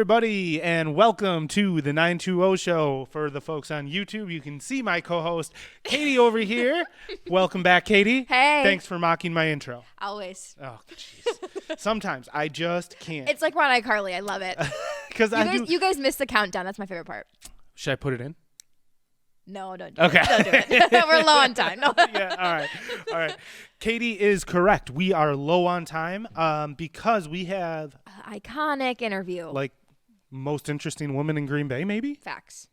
everybody, and welcome to the 920 show. For the folks on YouTube, you can see my co-host, Katie, over here. Welcome back, Katie. Hey. Thanks for mocking my intro. Always. Oh, jeez. Sometimes I just can't. It's like Ron iCarly. I love it. You guys missed the countdown. That's my favorite part. Should I put it in? No, don't do Okay. it. Don't do it. We're low on time. No. Yeah, all right. Katie is correct. We are low on time because we have... Iconic interview. Like, most interesting woman in Green Bay, maybe? Facts.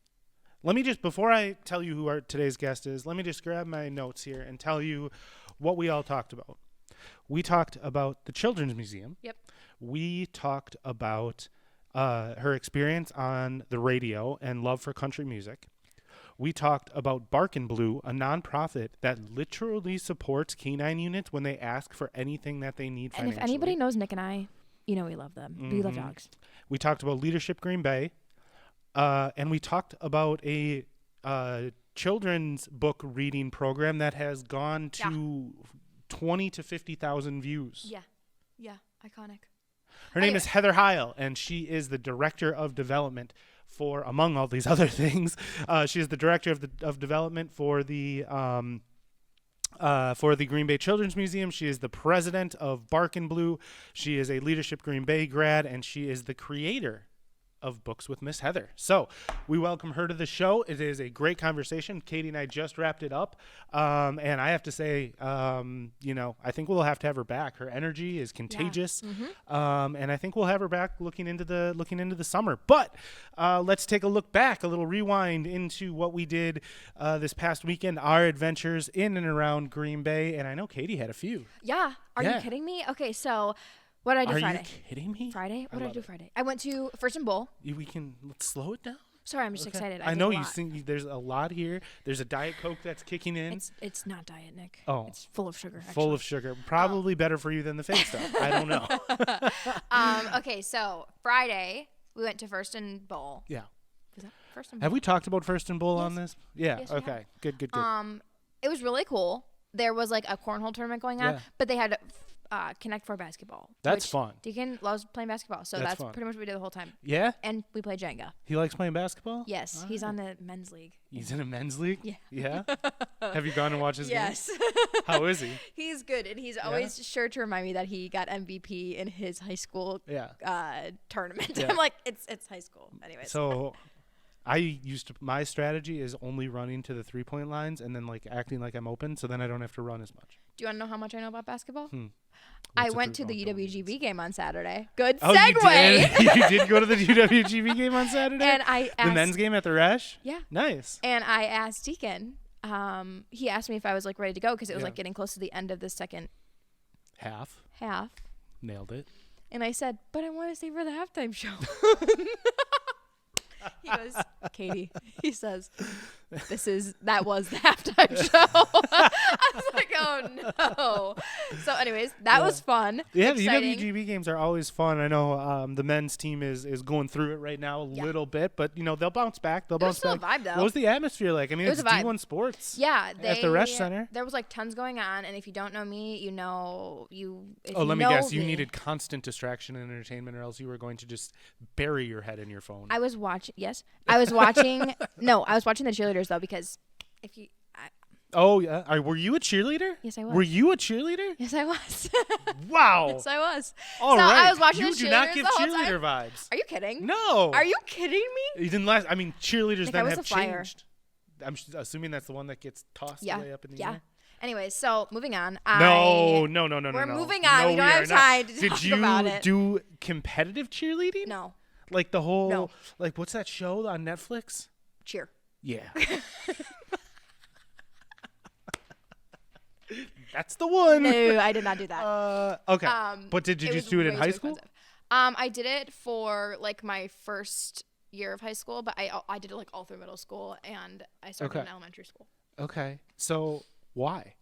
Let me just, before I tell you who our today's guest is, let me just grab my notes here and tell you what we all talked about. We talked about the Children's Museum. Yep. We talked about her experience on the radio and love for country music. We talked about Barkin' Blue, a nonprofit that literally supports canine units when they ask for anything that they need financially. And if anybody knows Nick and I, you know we love them. Mm-hmm. We love dogs. We talked about Leadership Green Bay, and we talked about a children's book reading program that has gone to 20 to 50,000 views. Yeah, iconic. Her name is Heather Heil, and she is the director of development for, among all these other things, she is the director of development for the Green Bay Children's Museum. She is the president of Barkin' Blue. She is a Leadership Green Bay grad, and she is the creator of Books with Miss Heather. So we welcome her to the show. It is a great conversation. Katie and I just wrapped it up. And I have to say, I think we'll have to have her back. Her energy is contagious. Yeah. Mm-hmm. And I think we'll have her back looking into the summer. But let's take a look back, a little rewind into what we did this past weekend, our adventures in and around Green Bay. And I know Katie had a few. Yeah. Are you kidding me? Okay, so what did I do Friday? Are you kidding me? Friday? What did I do Friday? I went to First and Bowl. Let's slow it down. Sorry, I'm just excited. I know you think there's a lot here. There's a Diet Coke that's kicking in. It's not Diet, Nick. Oh. It's full of sugar, actually. Full of sugar. Probably better for you than the fake stuff. I don't know. Okay, so Friday, we went to First and Bowl. Yeah. Was that First and Bowl? Have we talked about First and Bowl Yes. on this? Yeah. Yes, we Okay. have. Good. It was really cool. There was like a cornhole tournament going on, but they had Connect Four basketball. That's fun. Deacon loves playing basketball, so that's fun. pretty much what we did the whole time. Yeah? And we played Jenga. He likes playing basketball? Yes, he's on the men's league. He's in a men's league? Yeah. Yeah? Have you gone and watched his Yes. games? How is he? He's good, and he's always sure to remind me that he got MVP in his high school tournament. Yeah. I'm like, it's high school. Anyways. So my strategy is only running to the 3-point lines and then like acting like I'm open so then I don't have to run as much. Do you want to know how much I know about basketball? What's I went to the UWGB game on Saturday. Good Oh, segue. You did go to the UWGB game on Saturday? And I asked, the men's game at the Resch? Yeah. Nice. And I asked Deacon, he asked me if I was like ready to go because it was like getting close to the end of the second half. Nailed it. And I said, but I want to stay for the halftime show. He goes, Katie, he says, that was the halftime show. I was like, oh no. So anyways, that was fun. Yeah, exciting. the UWGB games are always fun. I know the men's team is going through it right now a little bit, but they'll bounce back. They'll bounce back. It was still a vibe though. What was the atmosphere like? I mean, it's a vibe. D1 sports. Yeah, at the Resch Center. There was like tons going on, and if you don't know me, you know you. Let me guess. You needed constant distraction and entertainment, or else you were going to just bury your head in your phone. I was watching. Yes, I was watching. No, I was watching the cheerleaders though because if you. Oh yeah, were you a cheerleader? Yes, I was. Were you a cheerleader? Yes, I was. Wow. Yes, I was. All right. I was watching you the do not cheerleaders give the whole cheerleader time. vibes. Are you kidding? No. Are you kidding me? You didn't last. I mean, cheerleaders Nick, then I was have a flyer. changed. I'm assuming that's the one that gets tossed way up in the air. Anyways, so moving on. No. We're moving on. We don't have time to talk about it. Did you do competitive cheerleading? No. Like the whole. No. Like what's that show on Netflix? Cheer. Yeah. That's the one. No, I did not do that. Okay. But did you just do it in high school? I did it for like my first year of high school, but I did it like all through middle school, and I started in elementary school. Okay. So why?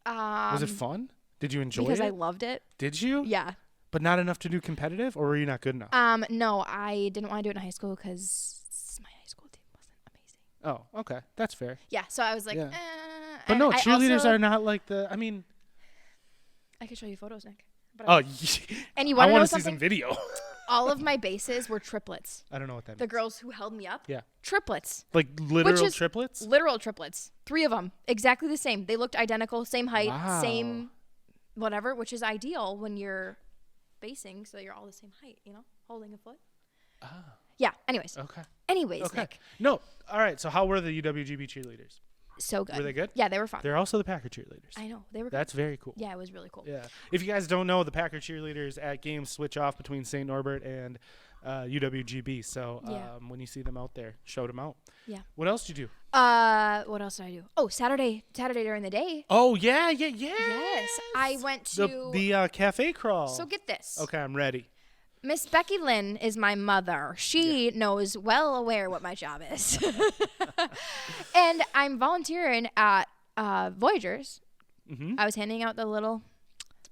Was it fun? Did you enjoy it? Because I loved it. Did you? Yeah. But not enough to do competitive, or were you not good enough? No, I didn't want to do it in high school because my high school team wasn't amazing. Oh, okay. That's fair. Yeah, so I was like, But no, cheerleaders are not like the, I mean. I could show you photos, Nick. Oh, and you want to I know want to see something? some video. all of my bases were triplets. I don't know what that The means. girls who held me up, Yeah. triplets. Like literal is triplets? Literal triplets. 3 of them, exactly the same. They looked identical, same height, Wow. same whatever, which is ideal when you're basing, so you're all the same height, holding a foot. Yeah, anyways. Okay. Anyways, Nick. No. All right. So how were the UWGB cheerleaders? So good. Were they good? Yeah, they were fun. They're also the Packer cheerleaders. I know. They were good. That's very cool. Yeah, it was really cool. Yeah. If you guys don't know, the Packer cheerleaders at games switch off between St. Norbert and UWGB. So when you see them out there, shout them out. Yeah. What else did you do? What else did I do? Oh, Saturday during the day. Oh, yeah. Yes. I went to the cafe crawl. So get this. Okay, I'm ready. Miss Becky Lynn is my mother. She knows well aware what my job is. And I'm volunteering at Voyagers. Mm-hmm. I was handing out the little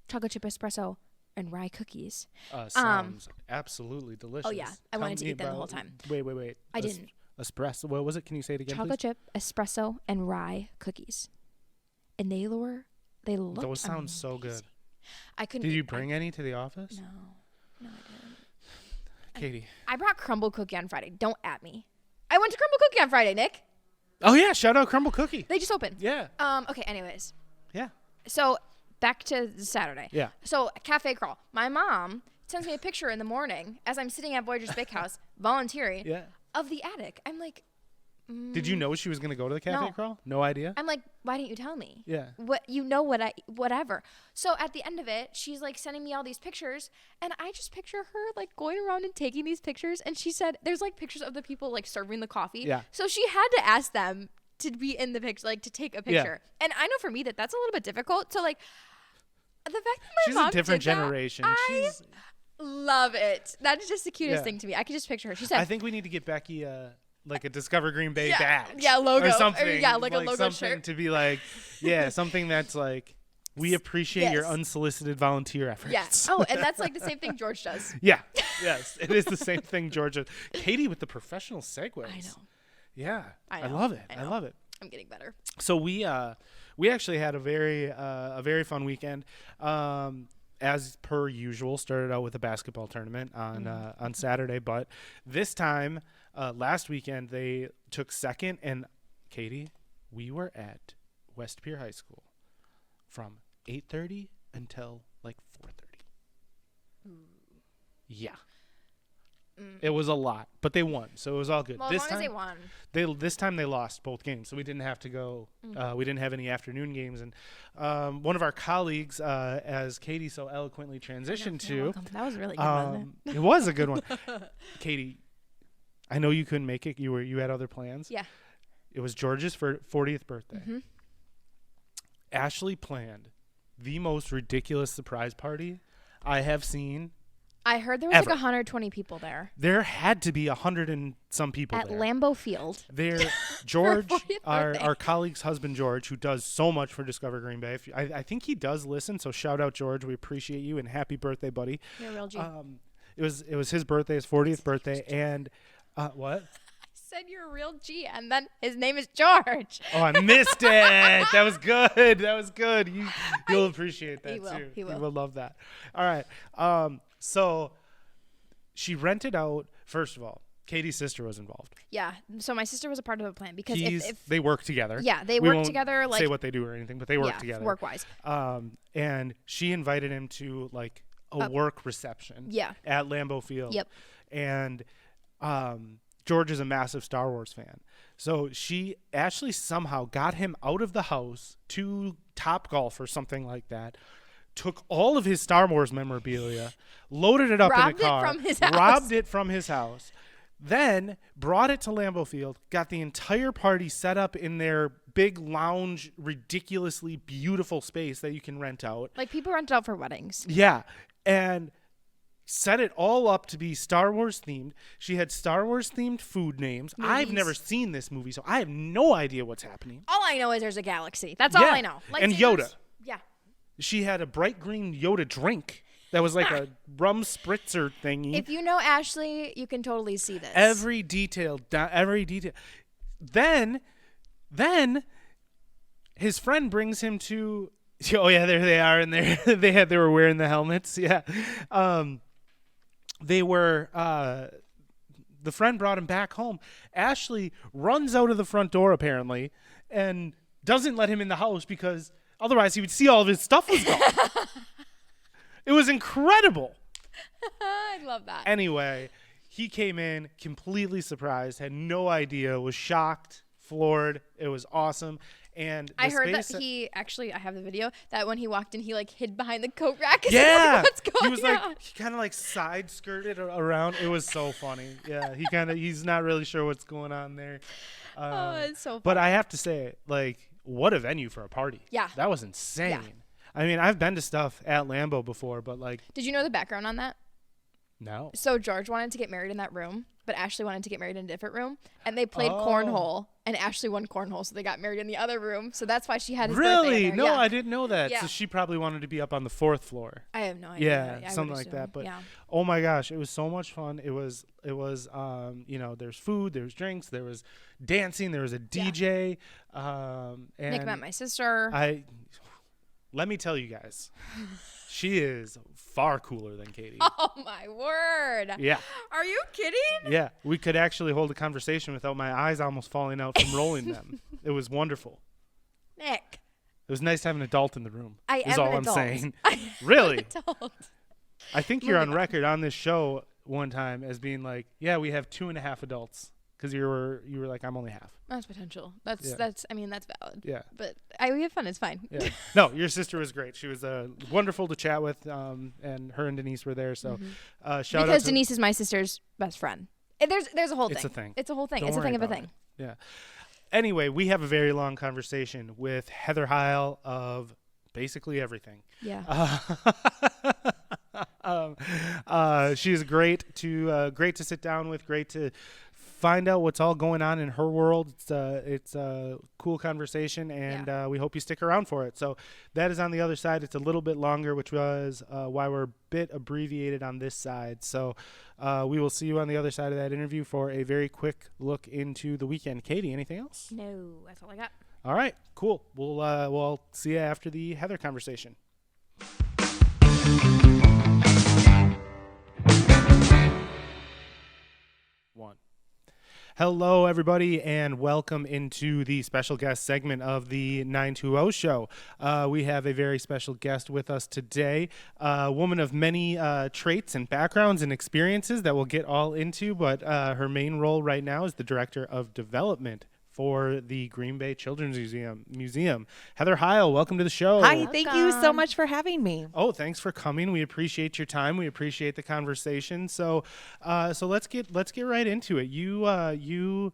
chocolate chip espresso and rye cookies. Sounds absolutely delicious. Oh, yeah. I wanted to eat them the whole time. Wait. I didn't. Espresso. What was it? Can you say it again, Chocolate please? chip, espresso, and rye cookies. And they looked Those sound so good. I couldn't. Did you bring any to the office? No, I didn't. Katie. I brought crumble cookie on Friday. Don't at me. I went to crumble cookie on Friday, Nick. Oh, yeah. Shout out Crumble Cookie. They just opened. Yeah. Okay, anyways. Yeah. So back to Saturday. Yeah. So cafe crawl. My mom sends me a picture in the morning as I'm sitting at Voyager's Bakehouse volunteering Yeah. of the attic. I'm like, Did you know she was going to go to the cafe No. crawl? No idea? I'm like, why didn't you tell me? Yeah. Whatever. So at the end of it, she's like sending me all these pictures, and I just picture her like going around and taking these pictures. And she said there's like pictures of the people like serving the coffee. Yeah. So she had to ask them to be in the picture, like to take a picture. And I know for me that's a little bit difficult. So like the fact that my She's mom a different did that, generation. I love it. That is just the cutest Yeah. thing to me. I could just picture her. She said, I think we need to get Becky like a Discover Green Bay Yeah, badge. yeah, logo. Or Or, something. yeah, like a logo something shirt. to be like, yeah, something that's like, we appreciate your Yes. unsolicited volunteer efforts. yeah. Oh, and that's like the same thing George does. Yeah. Yes. It is the same thing, Georgia. Katie with the professional segues. I know. Yeah. I I know. love it. I I know. love it. I'm getting better. So we actually had a very fun weekend. As per usual, started out with a basketball tournament on Saturday, but this time last weekend they took second, and Katie, we were at West Pier High School from 8:30 until like 4:30. Yeah. It was a lot, but they won, so it was all good. Well, this as long as they won. This time they lost both games, so we didn't have to go. We didn't have any afternoon games, and one of our colleagues, as Katie so eloquently transitioned You're to, welcome. That was really good, wasn't it was a good one. Katie, I know you couldn't make it. You had other plans. Yeah. It was George's 40th birthday. Mm-hmm. Ashley planned the most ridiculous surprise party I have seen. I heard there was Ever. like 120 people there There had to be 100 and some people at there. Lambeau Field. There, George, 40th birthday. our colleague's husband, George, who does so much for Discover Green Bay. I think he does listen, so shout out, George. We appreciate you, and happy birthday, buddy. You're a real G. It was his birthday, his 40th birthday, and what? I said you're a real G, and then his name is George. Oh, I missed it. That was good. That was good. You'll appreciate that He will. too. He will. You will love that. All right. So she rented out. First of all, Katie's sister was involved. Yeah. So my sister was a part of the plan because if They work together. yeah, they We work won't together like say what they do or anything, but they work yeah, together. work-wise. And she invited him to like a work reception. Yeah. At Lambeau Field. Yep. And George is a massive Star Wars fan, so Ashley somehow got him out of the house to Topgolf or something like that. Took all of his Star Wars memorabilia, loaded it up in Robbed the it car, from his house. robbed it from his house, then brought it to Lambeau Field, got the entire party set up in their big lounge, ridiculously beautiful space that you can rent out. Like people rent it out for weddings. Yeah, and set it all up to be Star Wars themed. She had Star Wars themed food names. I've Movies. never seen this movie, so I have no idea what's happening. All I know is there's a galaxy. That's all Yeah. I know. And Lightsabers. Yoda. Yeah. She had a bright green Yoda drink that was like a rum spritzer thingy. If you know Ashley, you can totally see this. Every detail, every detail. Then his friend brings him to. Oh yeah, there they are, and they were wearing the helmets. Yeah. they were the friend brought him back home. Ashley runs out of the front door apparently and doesn't let him in the house because otherwise he would see all of his stuff was gone. It was incredible. I love that. Anyway, he came in completely surprised, had no idea, was shocked, floored. It was awesome. And I heard that he actually, I have the video, that when he walked in, he like hid behind the coat rack. Yeah. What's going He was like, on? he kind of like side skirted around. It was so funny. Yeah. He's not really sure what's going on there. Oh, it's so fun. But I have to say, like, what a venue for a party. Yeah. That was insane. Yeah. I mean, I've been to stuff at Lambeau before, but like. Did you know the background on that? No. So George wanted to get married in that room, but Ashley wanted to get married in a different room. And they played cornhole, and Ashley won cornhole, so they got married in the other room. So that's why she had his birthday in Really? there. No, Yeah. I didn't know that. Yeah. So she probably wanted to be up on the 4th floor. I have no idea. Yeah, I something would like that. assume. But yeah. oh my gosh, it was so much fun. It was you know, there's food, there's drinks, there was dancing, there was a DJ. And Nick met my sister. let me tell you guys, she is far cooler than Katie. Oh my word. Yeah. Are you kidding? Yeah, we could actually hold a conversation without my eyes almost falling out from rolling them. It was wonderful. Nick. It was nice to have an adult in the room. I is am all an I'm adult. saying. I am Really? an adult. I think you're on record on this show one time as being like, yeah, we have 2.5 adults. Because you were like, I'm only half. That's potential. That's valid. Yeah. But we have fun. It's fine. Yeah. No, your sister was great. She was wonderful to chat with, and her and Denise were there. So shout out because to Denise is my sister's best friend. And there's a whole thing. It's a thing. It's a whole thing. Don't It's a worry thing of a about thing. it. Yeah. Anyway, we have a very long conversation with Heather Heil of basically everything. Yeah. She is great to sit down with, great to find out what's all going on in her world. It's a cool conversation, and we hope you stick around for it. So that is on the other side. It's a little bit longer, which was why we're a bit abbreviated on this side. So we will see you on the other side of that interview for a very quick look into the weekend. Katie, anything else? No, that's all I got. All right, cool. We'll see you after the Heather conversation. One. Hello, everybody, and welcome into the special guest segment of the 920 show. We have a very special guest with us today, a woman of many traits and backgrounds and experiences that we'll get all into, but her main role right now is the Director of Development for the Green Bay Children's Museum. Heather Heil, welcome to the show. Hi, thank you so much for having me. Oh, thanks for coming. We appreciate your time. We appreciate the conversation. So let's get right into it. You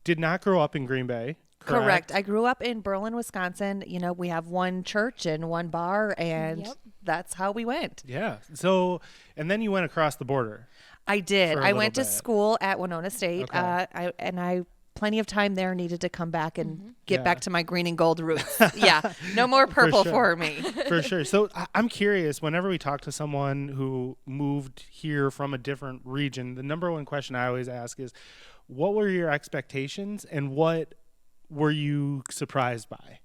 did not grow up in Green Bay, correct? I grew up in Berlin, Wisconsin. You know, we have one church and one bar, and that's how we went. Yeah. So, and then you went across the border. I did. I went to bit. school at Winona State. Okay. I plenty of time there, needed to come back and get back to my green and gold roots. Yeah, no more purple for me. For sure. So I'm curious, whenever we talk to someone who moved here from a different region, the number one question I always ask is, what were your expectations and what were you surprised by?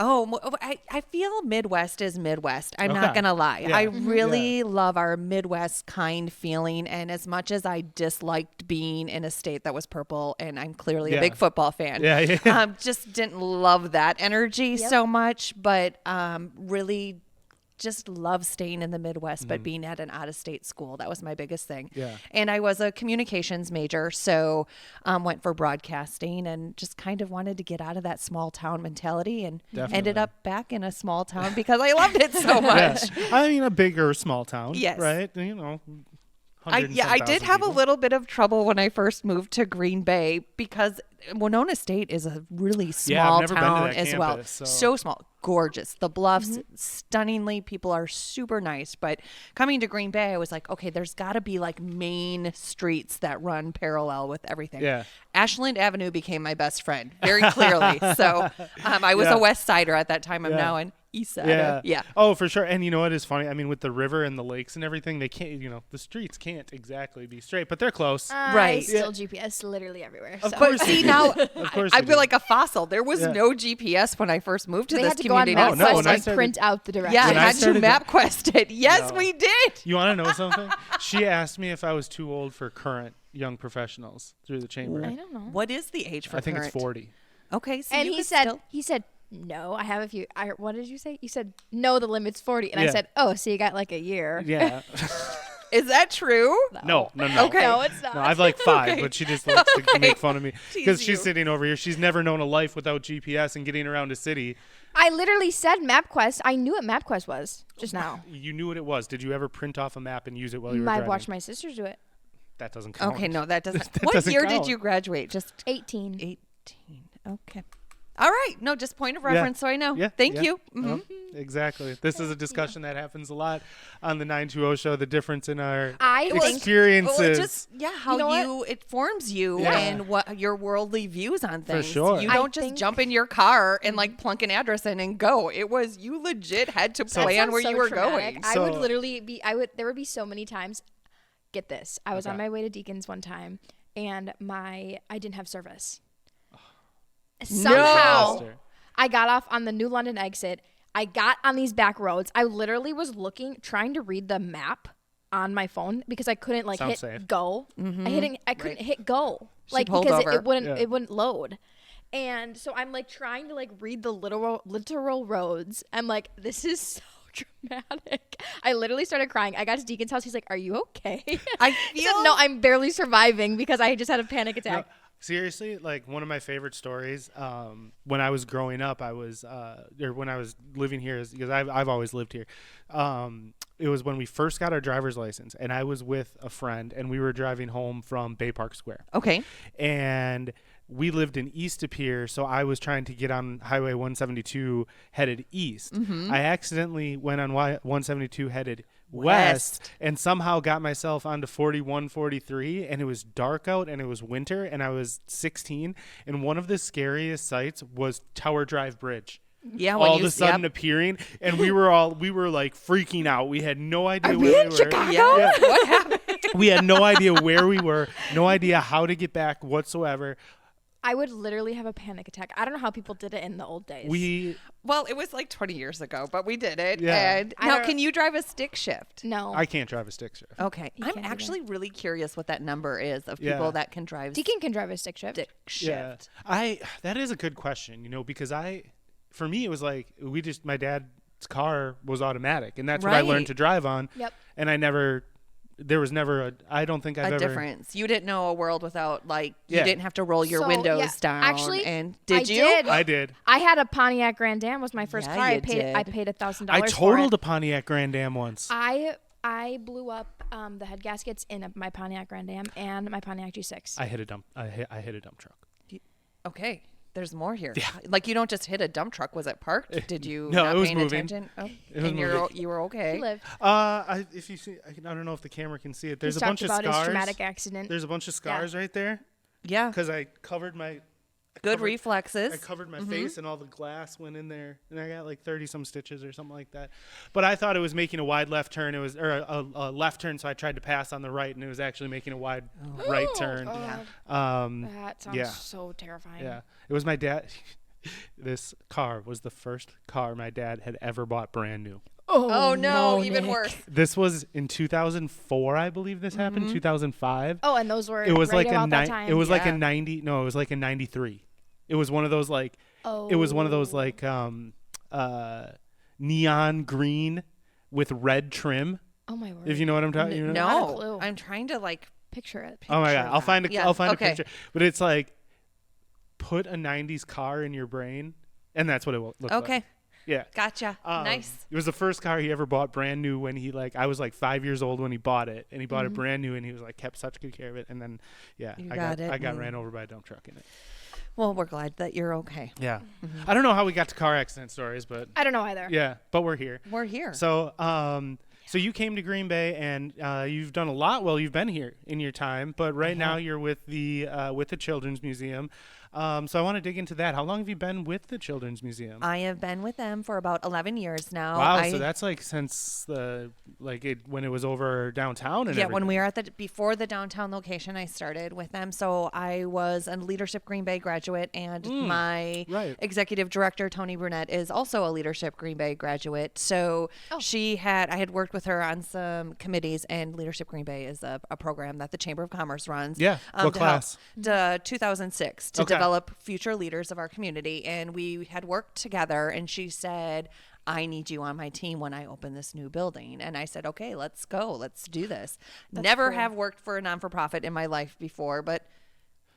Oh, I feel Midwest is Midwest. I'm not going to lie. Yeah. I really love our Midwest kind feeling. And as much as I disliked being in a state that was purple, and I'm clearly a big football fan, just didn't love that energy so much, but really just love staying in the Midwest, but being at an out-of-state school. That was my biggest thing. Yeah. And I was a communications major, so went for broadcasting and just kind of wanted to get out of that small town mentality and ended up back in a small town because I loved it so much. Yeah. I mean, a big or small town, Yes. right? You know, I did have a little bit of trouble when I first moved to Green Bay because Winona State is a really small I've never been to town that as campus, well. so Small, gorgeous. The bluffs, stunningly, people are super nice. But coming to Green Bay, I was like, okay, there's got to be like main streets that run parallel with everything. Yeah. Ashland Avenue became my best friend very clearly. So I was a West Sider at that time. I'm now an Isata. Yeah. Oh, for sure. And you know what is funny? I mean, with the river and the lakes and everything, they can't, the streets can't exactly be straight, but they're close. Right. Still GPS literally everywhere. Of So. course. But see, now I they feel do. like a fossil. There was no GPS when I first moved to They this had to go on community. MapQuest when I and started- print out the directions. Yeah, When I I had to started- MapQuest it. Yes, No. we did. You want to know something? She asked me if I was too old for current young professionals through the chamber. I don't know. What is the age for I think current? it's 40. Okay, so And you he could said, still- no, I have a few. What did you say? You said, no, the limit's 40. And I Yeah. said, oh, so you got like a year. Yeah. Is that true? No. Okay. No, it's not. No, I've like 5, Okay. but she just likes to Okay. make fun of me because Tease she's you. sitting over here. She's never known a life without GPS and getting around a city. I literally said MapQuest. I knew what MapQuest was just now. You knew what it was. Did you ever print off a map and use it while you were I driving? watched my sisters do it. That doesn't count. Okay, no, that doesn't. That What doesn't year count. did you graduate? Just 18. 18. Okay. All right. No, just point of reference so I know. Yeah. Thank yeah. you. Oh, exactly. This is a discussion that happens a lot on the 920 show, the difference in our I think experiences. Well, it just how You know you it forms you Yeah. and what your worldly views on things. sure. You I don't just think- jump in your car and like plunk an address in and go. It was you legit had to That plan sounds where so you were traumatic. going. I would So- literally be. There would be so many times. Get this. I was on Okay. my way to Deacon's one time, and I didn't have service. Somehow, Disaster. I got off on the New London exit. I got on these back roads. I literally was trying to read the map on my phone because I couldn't like Sounds hit safe. go. I couldn't hit go She pulled because over. it wouldn't Yeah. it wouldn't load. And so I'm like trying to like read the literal roads. I'm like, this is so dramatic. I literally started crying. I got to Deacon's house. He's like, "Are you okay?" I He said, feel "No, I'm barely surviving because I just had a panic No, attack." seriously, like one of my favorite stories. When I was growing up, I was, or when I was living here, because I've always lived here. It was when we first got our driver's license, and I was with a friend, and we were driving home from Bay Park Square, okay. and we lived in East of Pier, so I was trying to get on Highway 172 headed east. I accidentally went on 172 headed west and somehow got myself onto 4143, and it was dark out and it was winter and I was 16, and one of the scariest sights was Tower Drive Bridge. Yeah, when All you of a sudden appearing, and we were like freaking out. We had no idea where we were. Yeah. What happened? We had no idea where we were, no idea how to get back whatsoever. I would literally have a panic attack. I don't know how people did it in the old days. Well, it was like 20 years ago, but we did it. Yeah. And I now, don't- can you drive a stick shift? No. I can't drive a stick shift. Okay. You I'm can't either. actually really curious what that number is of Yeah. people that can drive Deacon can drive a stick shift. stick Yeah, shift. that is a good question, because for me it was like my dad's car was automatic, and that's what I Right. learned to drive on. Yep. And there was never I don't think I've A ever difference. You didn't know a world without you Yeah. didn't have to roll your So, windows yeah, down. actually, and I did you? did. I did. I had a Pontiac Grand Am was my first Yeah, car. I you paid did. $1,000 I for totaled it. a Pontiac Grand Am once. I blew up the head gaskets in my Pontiac Grand Am and my Pontiac G6. I hit a dump truck. Okay. There's more here. Yeah. Like you don't just hit a dump truck. Was it parked? Did you No, not it was paying moving. attention? Oh, It was and moving. you were okay. He lived. If you see, I don't know if the camera can see it. There's He's a bunch talked of about his scars. traumatic accident. There's a bunch of scars right there Yeah. because I covered my. Good I reflexes. covered my face, and all the glass went in there, and I got like 30 some stitches or something like that. But I thought it was making a wide left turn. It was a left turn, so I tried to pass on the right, and it was actually making a wide right turn. That sounds yeah. so terrifying. Yeah, it was my dad. This car was the first car my dad had ever bought brand new. Oh no, even Nick. worse. This was in 2004, I believe. This happened 2005. Oh, and those were It was right like a about that time. it was like a Yeah. 90. No, it was like a 93. It was one of those like. It was one of those like neon green with red trim. Oh my word. If you know what I'm talking. You know? Not a No, clue. I'm trying to like. Picture it. Oh my god! picture I'll find a that. Yeah, will find okay. a picture. But it's like put a 90s car in your brain, and that's what it looked like. Okay, Yeah. gotcha. Nice. It was the first car he ever bought brand new when he I was like 5 years old when he bought it, and he bought it brand new, and he was like kept such good care of it, and then You I got it, got and- ran over by a dump truck in it. Well, we're glad that you're okay. Yeah. I don't know how we got to car accident stories, but I don't know either. yeah, but we're here. We're here. So so you came to Green Bay, and you've done a lot while you've been here in your time, but right now you're with the Children's Museum. So I want to dig into that. How long have you been with the Children's Museum? I have been with them for about 11 years now. Wow, so that's like since when it was over downtown and everything. When we were at before the downtown location, I started with them. So I was a Leadership Green Bay graduate, and my executive director, Tony Brunette, is also a Leadership Green Bay graduate. So I had worked with her on some committees, and Leadership Green Bay is a program that the Chamber of Commerce runs. Yeah, what class? 2006 to develop future leaders of our community. And we had worked together, and she said, I need you on my team when I open this new building. And I said, okay, let's go. Let's do this. Never have worked for a non-for-profit in my life before, but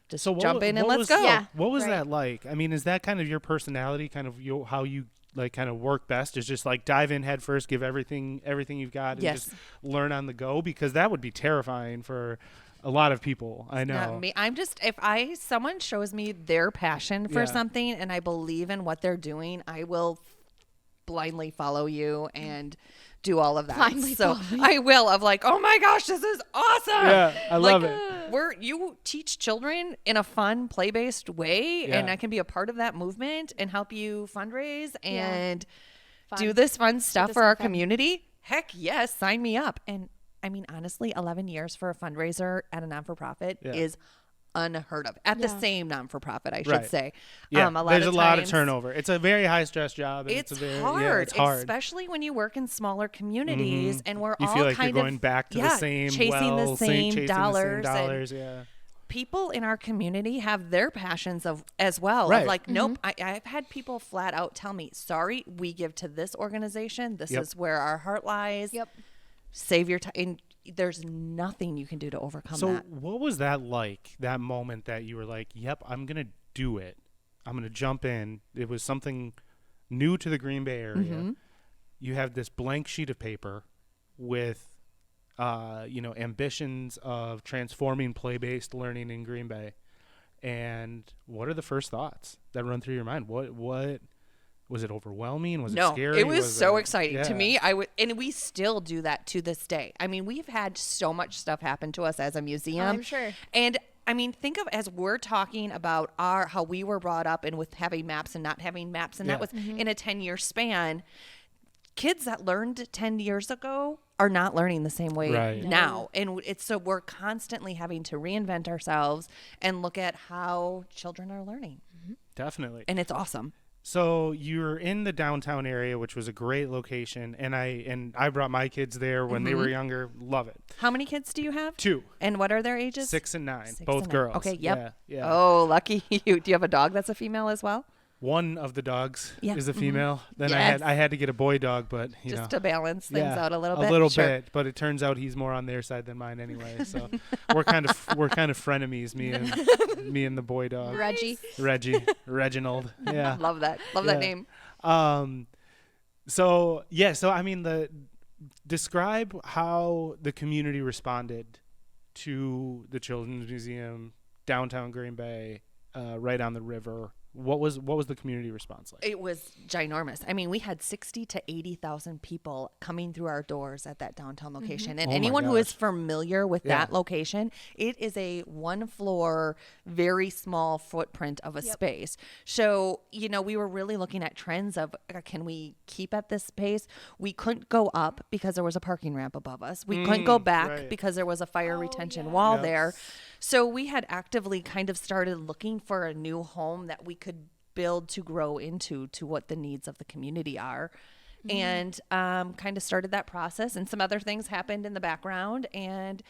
just jump in and let's go. Yeah. What was that like? I mean, is that kind of your personality, kind of how you like kind of work best, is just like dive in head first, give everything you've got, and just learn on the go? Because that would be terrifying for a lot of people. I know. Not me. I'm just, if someone shows me their passion for something and I believe in what they're doing, I will blindly follow you and do all of that. I will, of like, oh my gosh, this is awesome. Yeah, I love it. You teach children in a fun, play-based way, and I can be a part of that movement and help you fundraise and do this fun stuff for our community. Heck yes, sign me up. And I mean, honestly, 11 years for a fundraiser at a non-for-profit is unheard of. At the same non-for-profit, I should say. Yeah, there's a lot of turnover. It's a very high-stress job. And it's hard. It's hard. Especially when you work in smaller communities and we're you all feel like kind you're going back to the same chasing the same dollars. Yeah. People in our community have their passions as well. Right. Of like, nope, I've had people flat out tell me, sorry, we give to this organization. This is where our heart lies. Yep. Save your time. There's nothing you can do to overcome that. So what was that like, that moment that you were like, yep, I'm going to do it. I'm going to jump in. It was something new to the Green Bay area. You have this blank sheet of paper with, ambitions of transforming play-based learning in Green Bay. And what are the first thoughts that run through your mind? What was it overwhelming? Was it scary? It was so exciting to me. And we still do that to this day. I mean, we've had so much stuff happen to us as a museum. I'm sure. And I mean, think of, as we're talking about how we were brought up and with having maps and not having maps, and that was in a 10-year span. Kids that learned 10 years ago are not learning the same way now. And so we're constantly having to reinvent ourselves and look at how children are learning. Definitely. And it's awesome. So you're in the downtown area, which was a great location, and I brought my kids there when they were younger. Love it. How many kids do you have? 2. And what are their ages? 6 and 9, both girls. Okay, yep. Yeah. Oh, lucky you. Do you have a dog that's a female as well? One of the dogs is a female. Then I had to get a boy dog, but just to balance things out a little bit. A little bit, but it turns out he's more on their side than mine anyway. So we're kind of frenemies, me and the boy dog. Reggie, Reginald. Yeah. Love that. Love that name. So I mean, describe how the community responded to the Children's Museum, downtown Green Bay, right on the river. What was the community response like? It was ginormous. I mean, we had 60 to 80,000 people coming through our doors at that downtown location. And anyone who is familiar with that location, it is a 1-floor, very small footprint of a space. So, we were really looking at trends of, can we keep at this pace? We couldn't go up because there was a parking ramp above us. We couldn't go back because there was a fire retention wall there. So we had actively kind of started looking for a new home that we could build to grow into to what the needs of the community are. And kind of started that process, and some other things happened in the background, and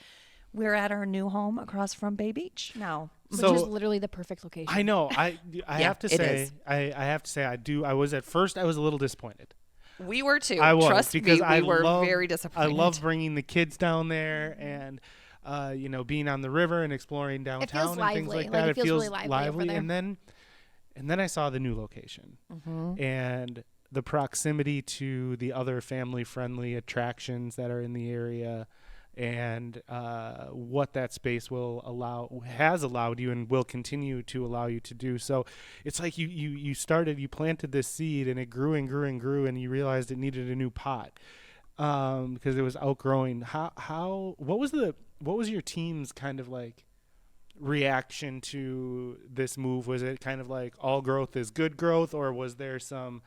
we're at our new home across from Bay Beach now. Which is literally the perfect location. I know. I have to say, I have to say, I was at first, I was a little disappointed. We were too. I was, Trust because me, we were very disappointed. I love bringing the kids down there and being on the river and exploring downtown and things like that. It feels really lively. And then I saw the new location and the proximity to the other family-friendly attractions that are in the area, and what that space has allowed you and will continue to allow you to do. So it's like you planted this seed, and it grew and grew and grew, and you realized it needed a new pot because it was outgrowing. What was your team's kind of like reaction to this move? Was it kind of like all growth is good growth, or was there some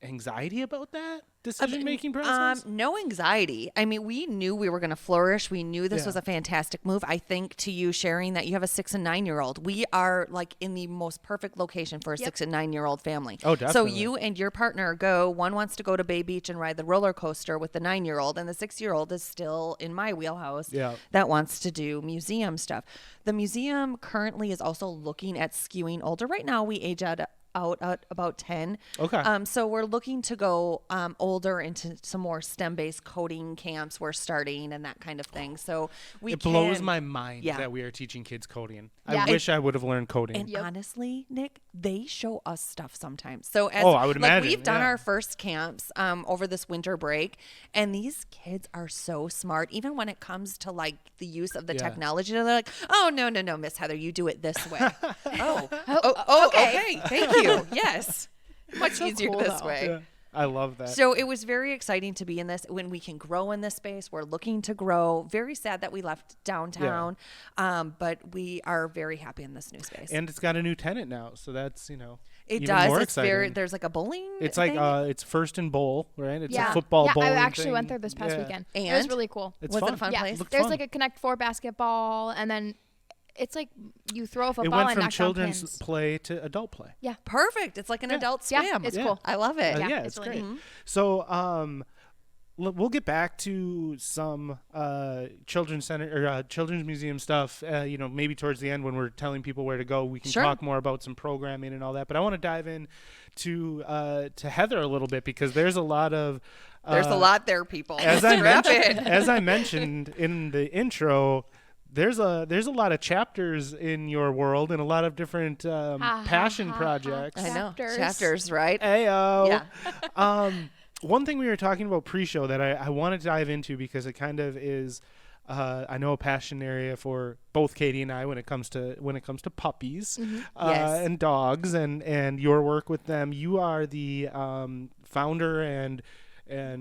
anxiety about that decision-making process? No anxiety. I mean, we knew we were going to flourish. We knew this was a fantastic move. I think to you sharing that you have a 6 and 9-year-old, we are like in the most perfect location for a 6 and 9-year-old family. Oh, definitely. So you and your partner go, one wants to go to Bay Beach and ride the roller coaster with the 9-year-old, and the 6-year-old is still in my wheelhouse that wants to do museum stuff. The museum currently is also looking at skewing older. Right now, we age out at about 10. Okay. So we're looking to go older into some more STEM-based coding camps we're starting and that kind of thing. So it blows my mind that we are teaching kids coding. Yeah. I wish I would have learned coding. And honestly, Nick, they show us stuff sometimes. So as I would imagine. We've done our first camps over this winter break, and these kids are so smart. Even when it comes to like the use of the technology, they're like, "Oh no, Miss Heather, you do it this way." Okay, thank you. Yes, much easier cool, this though. way. Yeah. I love that. So it was very exciting to be in this when we can grow in this space. We're looking to grow. Very sad that we left downtown, but we are very happy in this new space. And it's got a new tenant now, so that's it even does. more It's exciting. there's like a bowling. It's thing. like it's First and Bowl, right? It's a Yeah. football bowling I actually thing. went there this past weekend. And? It was really cool. It's Was fun. it a fun Yeah, place? Looked there's fun. like a Connect 4 basketball, and then it's like you throw a It football went and from knock down children's pins. play to adult play. Yeah. Perfect. It's like an adult Yeah, swim. it's Yeah. cool. I love it. Yeah, it's it's really great. neat. So we'll get back to some children's center or children's museum stuff. Maybe towards the end when we're telling people where to go, we can Sure. talk more about some programming and all that. But I want to dive in to Heather a little bit because there's a lot of There's a lot there, people. as I Strap mentioned, in. as I mentioned in the intro. There's a lot of chapters in your world and a lot of different passion projects. I know. Chapters. Chapters, right? Ayo. Yeah. One thing we were talking about pre-show that I want to dive into because it kind of is, I know, a passion area for both Katie and I when it comes to puppies Yes. and dogs and your work with them. You are the founder and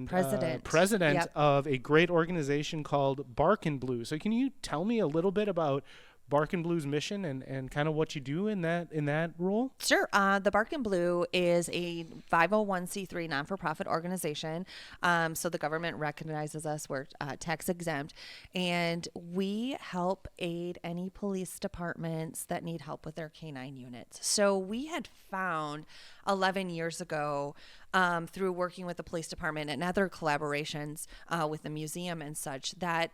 president Yep. of a great organization called Barkin' Blue. So can you tell me a little bit about Barkin' Blue's mission and kind of what you do in that role? Sure. The Barkin' Blue is a 501c3 non-for-profit organization. So the government recognizes us. We're tax exempt. And we help aid any police departments that need help with their canine units. So we had found 11 years ago through working with the police department and other collaborations with the museum and such that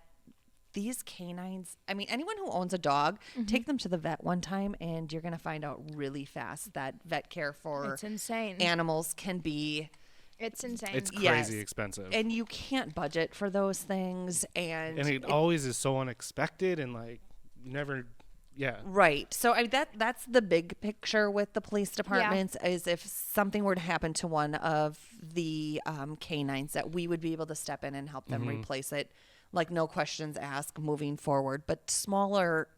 these canines, I mean, anyone who owns a dog, take them to the vet one time and you're going to find out really fast that vet care for It's insane. animals can be, It's insane. It's Yes. crazy expensive. and you can't budget for those things. And it always is so unexpected and like you never, yeah. right. So that's the big picture with the police departments is if something were to happen to one of the canines that we would be able to step in and help them replace it. Like no questions asked moving forward, but smaller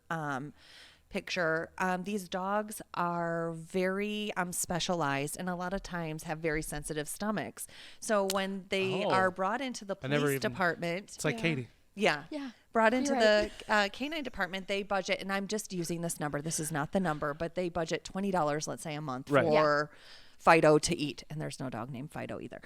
picture. These dogs are very specialized and a lot of times have very sensitive stomachs. So when they are brought into the police department, It's like Katie. yeah. Yeah. Brought into You're the canine department, they budget, and I'm just using this number. This is not the number, but they budget $20, let's say, a month Right. for Fido to eat. And there's no dog named Fido either.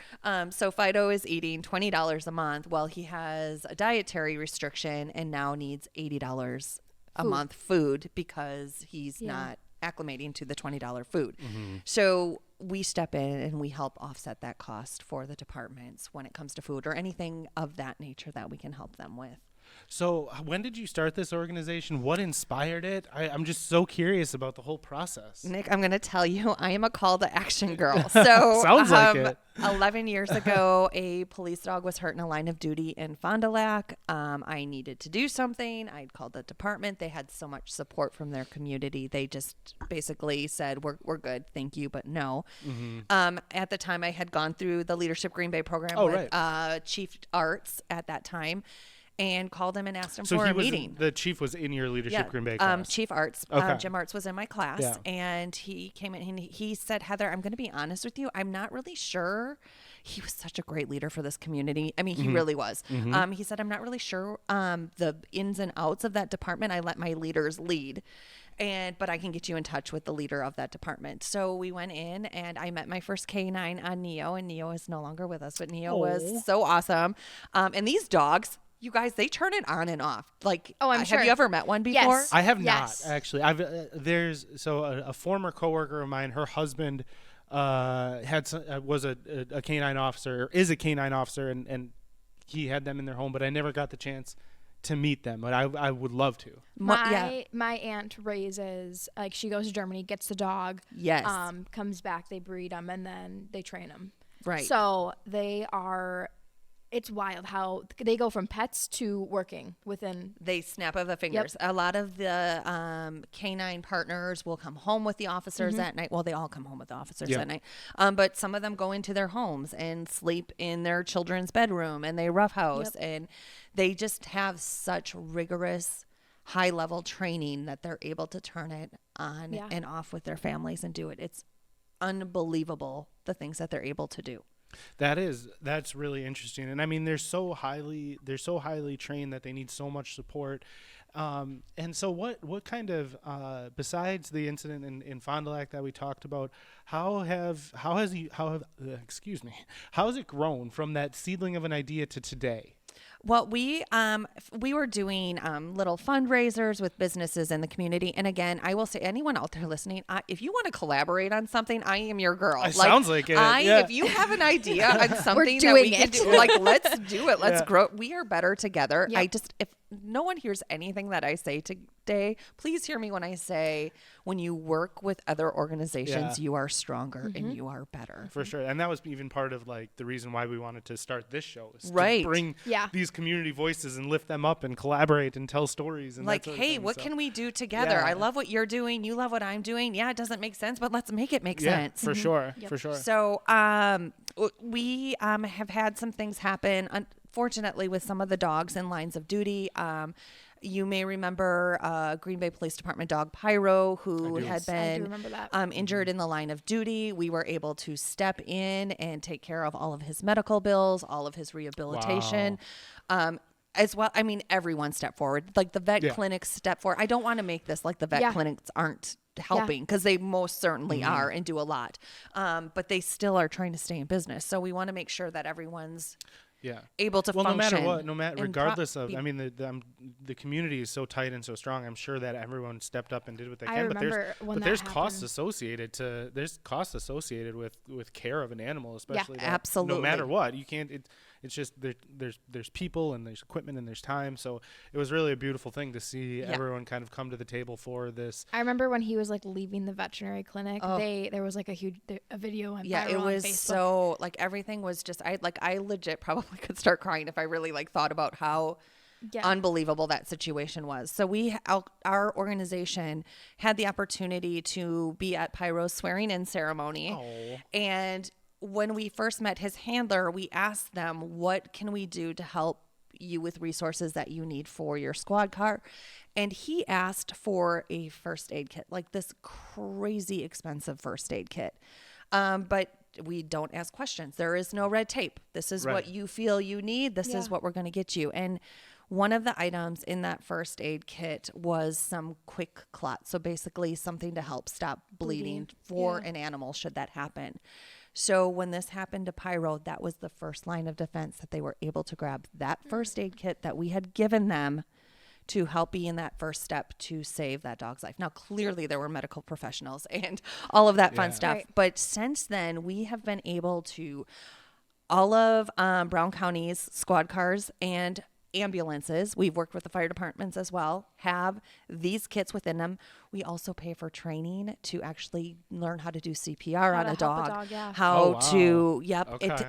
So Fido is eating $20 a month. Well, he has a dietary restriction and now needs $80 a month food because he's not acclimating to the $20 food. So we step in and we help offset that cost for the departments when it comes to food or anything of that nature that we can help them with. So when did you start this organization? What inspired it? I'm just so curious about the whole process. Nick, I'm going to tell you, I am a call to action girl. So Sounds like it. 11 years ago, a police dog was hurt in a line of duty in Fond du Lac. I needed to do something. I called the department. They had so much support from their community. They just basically said, we're good. Thank you, but no. At the time, I had gone through the Leadership Green Bay program with Chief Arts at that time. and called him and asked him for a meeting. The chief was in your leadership Green Bay class. Chief Arts. Okay. Jim Arts was in my class, and he came in and he said, Heather, I'm going to be honest with you. I'm not really sure. He was such a great leader for this community. I mean, he really was. He said, I'm not really sure the ins and outs of that department. I let my leaders lead. But I can get you in touch with the leader of that department. So we went in and I met my first K9 on Neo, and Neo is no longer with us, but Neo was so awesome. And these dogs, you guys, they turn it on and off. Like, I'm sure. Have you ever met one before? Yes. I have not, actually. I've there's a former coworker of mine, her husband was a canine officer, or is a canine officer, and he had them in their home, but I never got the chance to meet them, but I would love to. My aunt raises, like, she goes to Germany, gets the dog, comes back, they breed them, and then they train them. Right. So it's wild how they go from pets to working within. They snap of the fingers. A lot of the canine partners will come home with the officers at night. Well, they all come home with the officers at night. But some of them go into their homes and sleep in their children's bedroom, and they roughhouse, and they just have such rigorous high-level training that they're able to turn it on and off with their families and do it. It's unbelievable the things that they're able to do. That's really interesting. And I mean, they're so highly trained that they need so much support. And so what kind of, besides the incident in Fond du Lac that we talked about, how has it grown from that seedling of an idea to today? Well, we were doing little fundraisers with businesses in the community. And again, I will say, anyone out there listening, if you want to collaborate on something, I am your girl. Sounds like it. If you have an idea on something that we can do, like, let's do it. Let's grow. We are better together. Yep. If no one hears anything that I say today, please hear me when I say, when you work with other organizations, you are stronger and you are better. For sure. And that was even part of, like, the reason why we wanted to start this show, is to bring these community voices and lift them up and collaborate and tell stories. And like, hey, what can we do together? I love what you're doing. You love what I'm doing. Yeah, it doesn't make sense, but let's make it make sense. For sure. For sure. So we have had some things happen, unfortunately, with some of the dogs in lines of duty. You may remember Green Bay Police Department dog Pyro, who had been injured in the line of duty. We were able to step in and take care of all of his medical bills, all of his rehabilitation. As well, I mean, everyone stepped forward. Like, the vet clinics stepped forward. I don't want to make this like the vet clinics aren't helping, because they most certainly are and do a lot. But they still are trying to stay in business. So we want to make sure that everyone's able to function. Regardless of, I mean, the community is so tight and so strong. I'm sure that everyone stepped up and did what they can. But there's costs associated with care of an animal, especially. Yeah, absolutely. No matter what, you can't. It's just there's people and there's equipment and there's time. So it was really a beautiful thing to see everyone kind of come to the table for this. I remember when he was, like, leaving the veterinary clinic. There was, like, a video on it was on Facebook. So, like, everything was just I legit probably could start crying if I really, like, thought about how unbelievable that situation was. So our organization had the opportunity to be at Pyro's swearing in ceremony. And when we first met his handler, we asked them, what can we do to help you with resources that you need for your squad car? And he asked for a first aid kit, like this crazy expensive first aid kit. But we don't ask questions. There is no red tape. This is what you feel you need. This is what we're going to get you. And one of the items in that first aid kit was some quick clot. So basically something to help stop bleeding for an animal should that happen. So when this happened to Pyro, that was the first line of defense, that they were able to grab that first aid kit that we had given them to help be in that first step to save that dog's life. Now, clearly there were medical professionals and all of that fun stuff. Right. But since then, we have been able to, all of Brown County's squad cars and ambulances, we've worked with the fire departments as well, have these kits within them. We also pay for training to actually learn how to do CPR on a dog.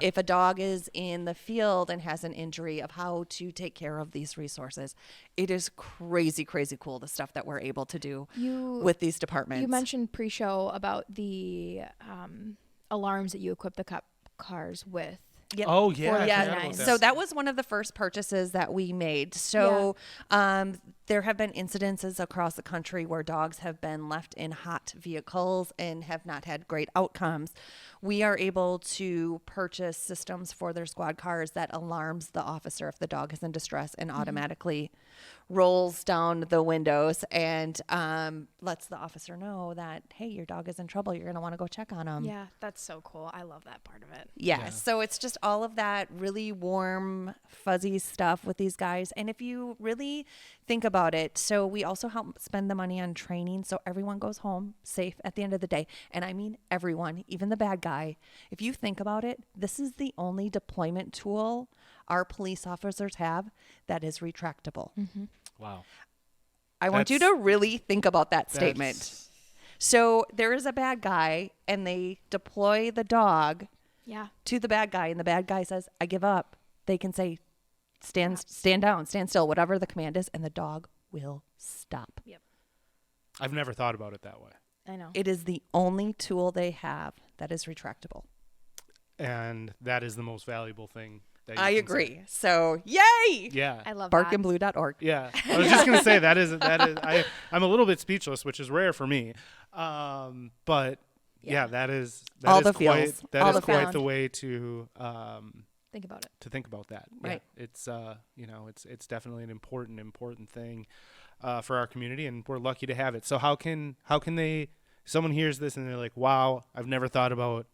If a dog is in the field and has an injury, of how to take care of these resources. It is crazy, crazy cool, the stuff that we're able to do with these departments. You mentioned pre-show about the alarms that you equip the cop cars with. Yep. Oh yeah, I Yeah. forgot about Nice. So that was one of the first purchases that we made. So there have been incidences across the country where dogs have been left in hot vehicles and have not had great outcomes. We are able to purchase systems for their squad cars that alarms the officer if the dog is in distress and automatically rolls down the windows and lets the officer know that, hey, your dog is in trouble. You're going to want to go check on him. Yeah, that's so cool. I love that part of it. Yeah. So it's just all of that really warm, fuzzy stuff with these guys. And if you really think about it, so we also help spend the money on training so everyone goes home safe at the end of the day. And I mean everyone, even the bad guy. If you think about it, this is the only deployment tool our police officers have that is retractable. Wow. I want you to really think about that statement. That's- So there is a bad guy and they deploy the dog Yeah. to the bad guy and the bad guy says, I give up. They can say, stand down, stand still, whatever the command is, and the dog will stop. Yep. I've never thought about it that way. I know. It is the only tool they have that is retractable. And that is the most valuable thing. That you I can agree. say. So, yay! Yeah. I love that. Barkandblue.org. Yeah, I was just gonna say that is I'm a little bit speechless, which is rare for me. But yeah, that is All the quite feels. that All is the quite feels. the way to Think about it. think about that. Right. Yeah, it's it's definitely an important thing for our community, and we're lucky to have it. So how can they? Someone hears this and they're like, "Wow, I've never thought about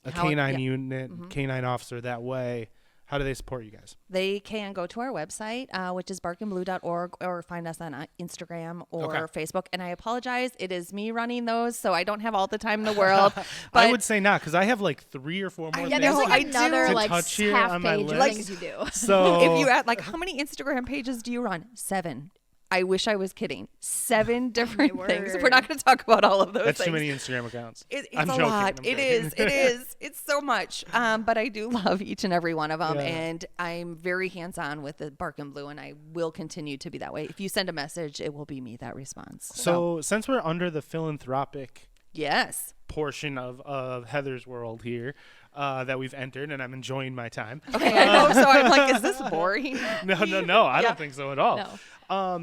a canine unit, canine officer that way." How do they support you guys? They can go to our website, which is barkandblue.org, or find us on Instagram or Facebook. And I apologize, it is me running those, so I don't have all the time in the world. But I would say not, because I have like 3 or 4 more Yeah, things there's No, like I another to like touch here half on my page of list. things you do. So if you add, like, how many Instagram pages do you run? 7. I wish I was kidding. 7 different things. We're word. not going to talk about all of those that's things. too many Instagram accounts. It's I'm a joking, lot. I'm It joking. is. It is. It's so much. But I do love each and every one of them. Yeah. And I'm very hands-on with the Bark and Blue, and I will continue to be that way. If you send a message, it will be me that responds. So since we're under the philanthropic yes. portion of Heather's world here that we've entered, and I'm enjoying my time. Okay, I know. So I'm like, is this boring? No, I don't think so at all. No.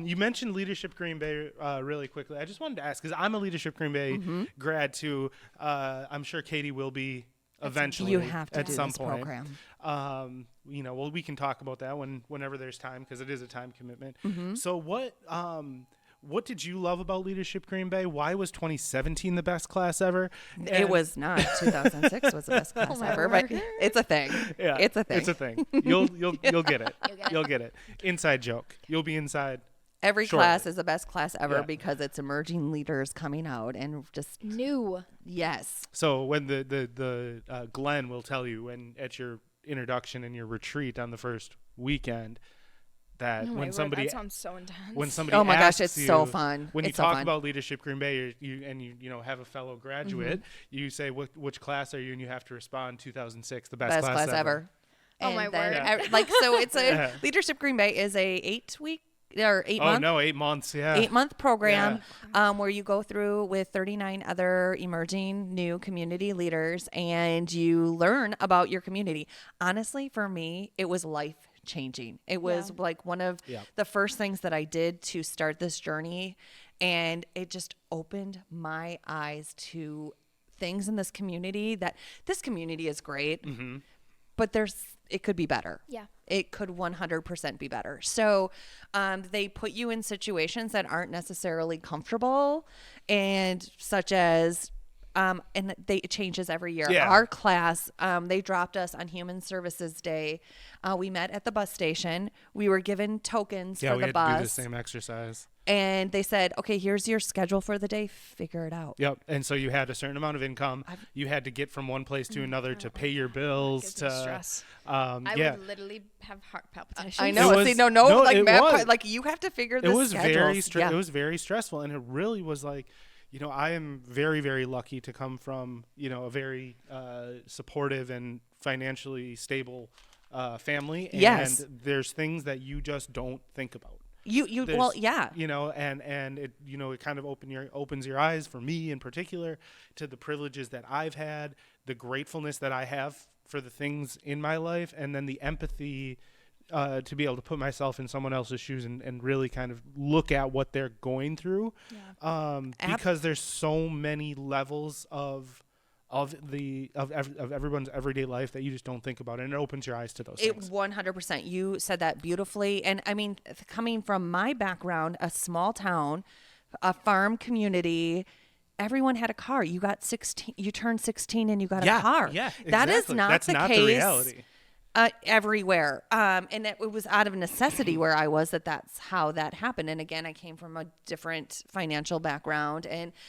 You mentioned Leadership Green Bay really quickly. I just wanted to ask, because I'm a Leadership Green Bay grad too. I'm sure Katie will be eventually You have to at do some this point. program. Well, we can talk about that whenever there's time, because it is a time commitment. So what did you love about Leadership Green Bay? Why was 2017 the best class ever? It was not. 2006 was the best class my ever, but word. it's a thing. Yeah, It's a thing. It's a thing. You'll get it. You'll get it. Inside joke. You'll be inside. Every Shortly. class is the best class ever Yeah. because it's emerging leaders coming out and just New. yes. So when the Glenn will tell you when at your introduction and your retreat on the first weekend that Oh my when word, somebody that sounds so intense. when somebody Oh my gosh, asks it's you, so fun. when you It's so talk fun. about Leadership Green Bay you have a fellow graduate, you say which class are you, and you have to respond 2006, the best Best class ever. Oh my And then, word. Like, so it's a Yeah. Leadership Green Bay is a 8-week or 8 Oh month no, 8 months. Yeah. 8-month program where you go through with 39 other emerging new community leaders and you learn about your community. Honestly, for me, it was life changing. It was like one of the first things that I did to start this journey, and it just opened my eyes to things in this community. That this community is great, but it could be better. Yeah. It could 100% be better. So they put you in situations that aren't necessarily comfortable, and such as and it changes every year. Yeah. Our class, they dropped us on Human Services Day. We met at the bus station. We were given tokens Yeah, for we the had bus. to do the same exercise. And they said, okay, here's your schedule for the day. Figure it out. Yep. And so you had a certain amount of income you had to get from one place to another to pay your bills. Gives me stress. I Yeah. would literally have heart palpitations. I know. It was- See, no, no, like it map, was. like you have to figure It this was schedules. it was very stressful, and it really was like, I am very, very lucky to come from, a very supportive and financially stable family. And Yes. there's things that you just don't think about. Well, yeah. And it it kind of opens your eyes, for me in particular, to the privileges that I've had, the gratefulness that I have for the things in my life, and then the empathy to be able to put myself in someone else's shoes and really kind of look at what they're going through. Because there's so many levels of everyone's everyday life that you just don't think about, and it opens your eyes to those things. 100%. You said that beautifully. And I mean, coming from my background, a small town, a farm community, everyone had a car. You got 16, you turned 16 and you got a car. Yeah, exactly. That is not That's the not case. the reality. Everywhere. And it was out of necessity where I was that's how that happened. And again, I came from a different financial background.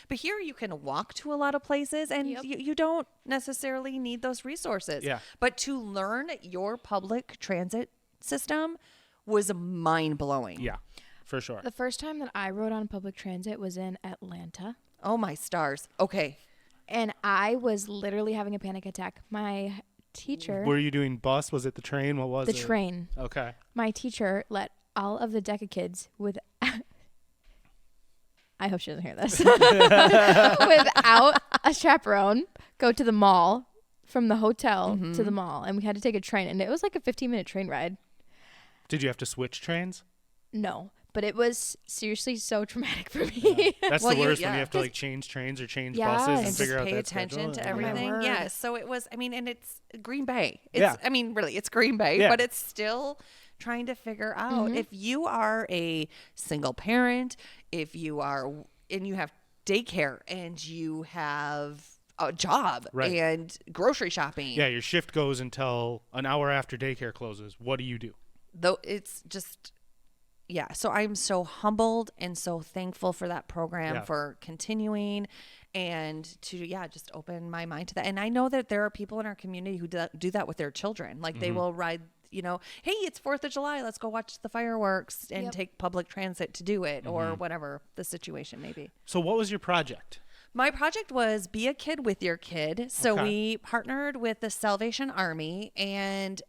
But here you can walk to a lot of places and you don't necessarily need those resources. Yeah. But to learn your public transit system was mind blowing. Yeah, for sure. The first time that I rode on public transit was in Atlanta. Oh, my stars. Okay. And I was literally having a panic attack. My teacher. Were you doing bus? Was it the train? What was it? The train. Okay. My teacher let all of the DECA kids I hope she doesn't hear this. Without a chaperone, go to the mall from the hotel to the mall. And we had to take a train. And it was like a 15-minute train ride. Did you have to switch trains? No. But it was seriously so traumatic for me. Yeah. That's the worst when you have to like change trains or change buses and figure out that pay attention to everything. Oh, yeah. So it was, I mean, and it's Green Bay. Yeah. I mean, really, it's Green Bay, but it's still trying to figure out if you are a single parent, if you are, and you have daycare and you have a job and grocery shopping. Yeah. Your shift goes until an hour after daycare closes. What do you do? Though it's just... Yeah, so I'm so humbled and so thankful for that program for continuing and to, just open my mind to that. And I know that there are people in our community who do that with their children. Like they will ride, hey, it's 4th of July. Let's go watch the fireworks and take public transit to do it or whatever the situation may be. So what was your project? My project was Be a Kid with Your Kid. So we partnered with the Salvation Army, and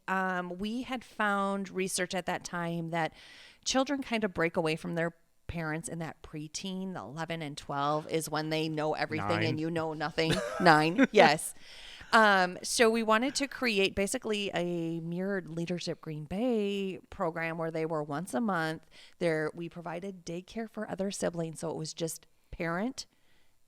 we had found research at that time that children kind of break away from their parents in that preteen, 11 and 12 is when they know everything 9. and you know nothing. 9, yes. So we wanted to create basically a mirrored Leadership Green Bay program where they were once a month. We provided daycare for other siblings, so it was just parent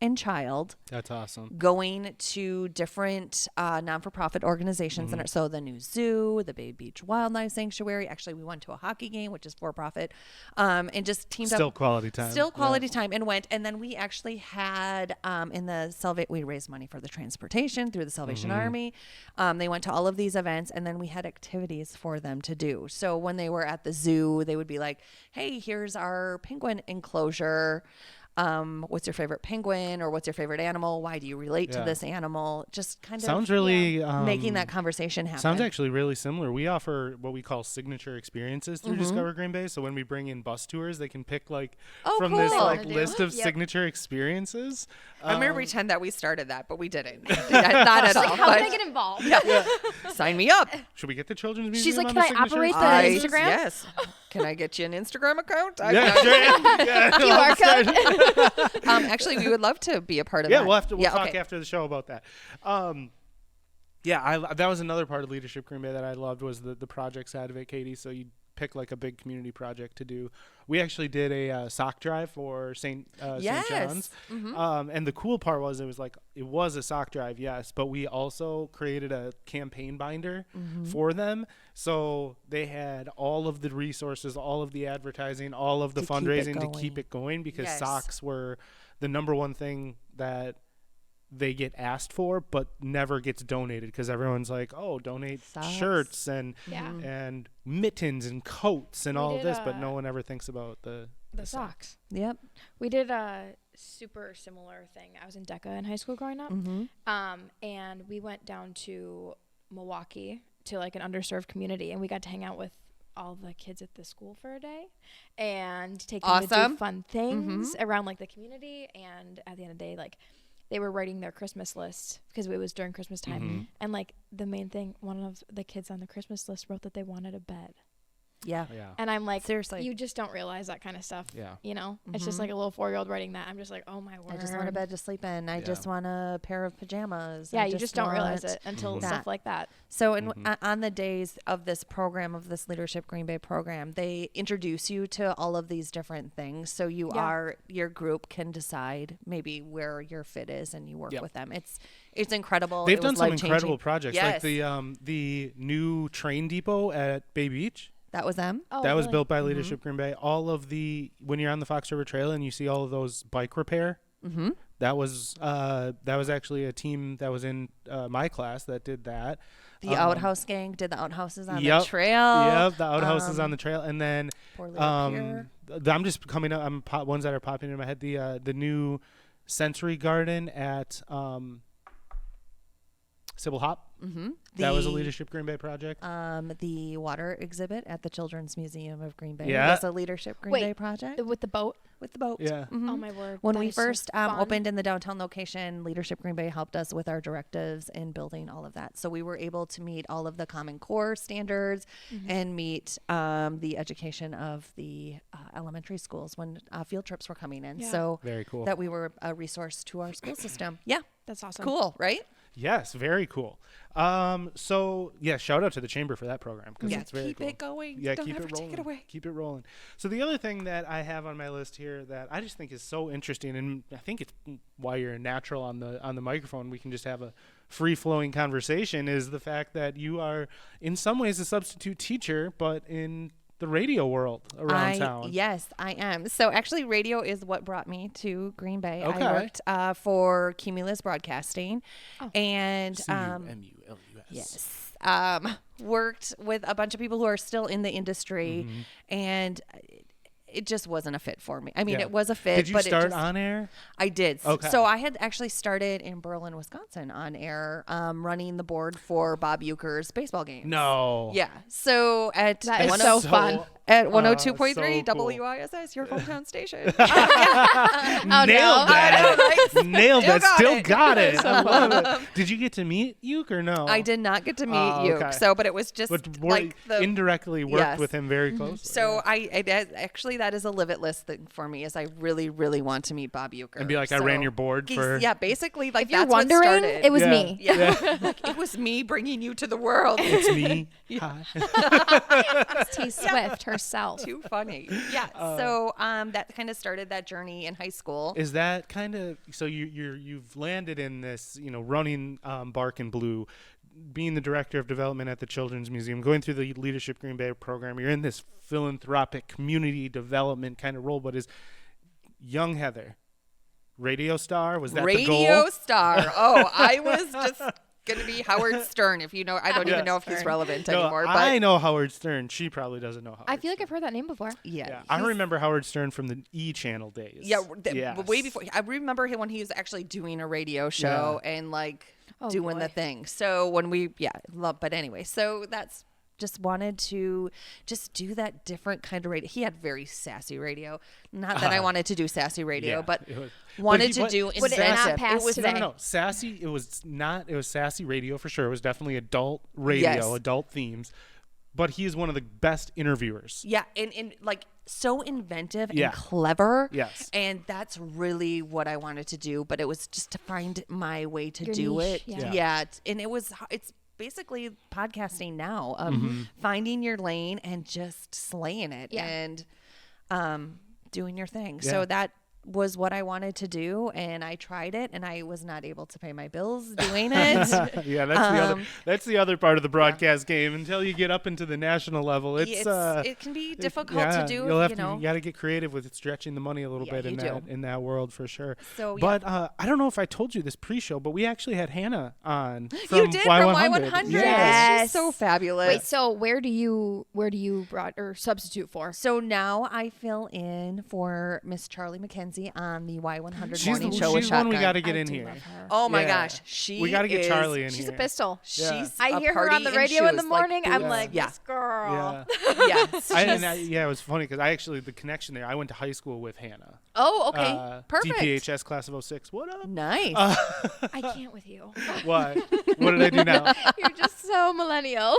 and child. That's awesome. Going to different non-for-profit organizations. So the new zoo, the Bay Beach Wildlife Sanctuary. Actually, we went to a hockey game, which is for-profit, and just teamed up. Still quality time. Still quality time, and went. And then we actually had we raised money for the transportation through the Salvation Army. They went to all of these events, and then we had activities for them to do. So when they were at the zoo, they would be like, hey, here's our penguin enclosure. What's your favorite penguin or what's your favorite animal? Why do you relate to this animal? Just kind of sounds really making that conversation happen. Sounds actually really similar. We offer what we call signature experiences through Discover Green Bay. So when we bring in bus tours, they can pick from this list of signature experiences. I'm gonna pretend that we started that, but we didn't. Not at all. How can I get involved? Sign me up. Should we get the Children's Museum? She's like, on can the I operate the signatures? Instagram? Yes. Can I get you an Instagram account? QR code. Actually, we would love to be a part of that. Yeah, we'll talk after the show about that. That was another part of Leadership Green Bay that I loved was the project side of it, Katie. So you pick like a big community project to do. We actually did a sock drive for St. John's. And the cool part was it was a sock drive, yes, but we also created a campaign binder for them. So they had all of the resources, all of the advertising, all of the fundraising to keep it going because socks were the number one thing that they get asked for but never gets donated because everyone's like, oh, donate shirts and mittens and coats and all of this, but no one ever thinks about the socks. Yep. We did a super similar thing. I was in DECA in high school growing up, and we went down to Milwaukee to like an underserved community, and we got to hang out with all the kids at the school for a day and take them to do fun things around like the community. And at the end of the day, like they were writing their Christmas list because it was during Christmas time. And like the main thing, one of the kids on the Christmas list wrote that they wanted a bed. Yeah. And I'm like, seriously, you just don't realize that kind of stuff. Yeah. You know, it's just like a little 4-year-old writing that. I'm just like, oh my word. I just want a bed to sleep in. I just want a pair of pajamas. Yeah, you just don't realize it until that. stuff like that. So on the days of this program, of this Leadership Green Bay program, they introduce you to all of these different things. So your group can decide maybe where your fit is, and you work with them. It's incredible. They've done some incredible projects, like the new train depot at Bay Beach. That was them. Oh, that was built by Leadership Green Bay. All of when you're on the Fox River Trail and you see all of those bike repair, that was actually a team that was in my class that did that. The Outhouse gang did the outhouses on the trail. Yep, the outhouses on the trail, and then I'm just coming up. Ones that are popping in my head. The new sensory garden at Sybil Hop. That was a Leadership Green Bay project. The water exhibit at the Children's Museum of Green Bay was a Leadership Green Bay project. With the boat? With the boat. Yeah. Oh, my word. When we first opened in the downtown location, Leadership Green Bay helped us with our directives in building all of that. So we were able to meet all of the Common Core standards and meet the education of the elementary schools when field trips were coming in. Yeah. So very cool. that we were a resource to our school system. Yeah. That's awesome. Cool, right? Yes, very cool. So shout out to the chamber for that program, because it's very cool. Keep it going. Yeah, Don't keep ever it rolling. Take it away. Keep it rolling. So the other thing that I have on my list here that I just think is so interesting, and I think it's why you're a natural on the microphone, we can just have a free flowing conversation, is the fact that you are in some ways a substitute teacher, but in the radio world around town. Yes, I am. So actually, radio is what brought me to Green Bay. Okay. I worked for Cumulus Broadcasting, and CUMULUS. yes, worked with a bunch of people who are still in the industry, and it just wasn't a fit for me. I mean, it was a fit. Did you start on air? I did. Okay. So I had actually started in Berlin, Wisconsin on air, running the board for Bob Uecker's baseball games. No. Yeah. So at that is so fun. At 102.3 so cool. WISS, your hometown station. Nailed that. Nailed that. Still got it. So I love it. Did you get to meet Uke or no? I did not get to meet Uke. Okay. So, but it was just indirectly worked with him very closely. So actually that is a live it list thing for me, is I really, really want to meet Bob Uecker. And be like, I ran your board for. Yeah, basically, like, if you're that's wondering, what started. it was me. Yeah. Like, it was me bringing you to the world. It's me. Hi. It's T Swift herself. Too funny. Yeah. So that kind of started that journey in high school. Is that kind of so? You've landed in this, running Bark and Blue, being the director of development at the Children's Museum, going through the Leadership Green Bay program. You're in this philanthropic community development kind of role, but is young Heather radio star? Was that the goal? Radio star. Oh, I was just going to be Howard Stern, if you know. I don't even know if he's relevant anymore. But I know Howard Stern. She probably doesn't know Howard I feel like I've heard that name before. Yeah. I remember Howard Stern from the E! Channel days. Yeah, way before. I remember him when he was actually doing a radio show and doing the thing. So when but anyway, so that's just wanted to just do that different kind of radio. He had very sassy radio. Not that I wanted to do sassy radio, but wanted to do would it not pass it was today? No, sassy. It was not. It was sassy radio for sure. It was definitely adult radio, adult themes. But he is one of the best interviewers. Yeah, and like so inventive and clever. Yes. And that's really what I wanted to do, but it was just to find my way to do niche, it. yeah. And it's basically podcasting now, finding your lane and just slaying it and doing your thing. Yeah. So that was what I wanted to do, and I tried it, and I was not able to pay my bills doing it. Yeah, that's the other part of the broadcast game. Until you get up into the national level, it can be difficult to do. You got to get creative with stretching the money a little bit in that world for sure. So, but I don't know if I told you this pre-show, but we actually had Hannah on. You did from Y100. Yes. She's so fabulous. Wait, so where do you substitute for? So now I fill in for Miss Charlie McKenzie on the Y100 morning show with She's one we Shotgun. got to get in here. Oh my gosh, we got to get Charlie in here. She's a pistol. Yeah. I hear her on the radio in the morning. I'm like, this girl. Yeah. It was funny because the connection there. I went to high school with Hannah. Oh, okay, perfect. DPHS class of 06. What up? Nice. I can't with you. Why? What did I do now? You're just so millennial.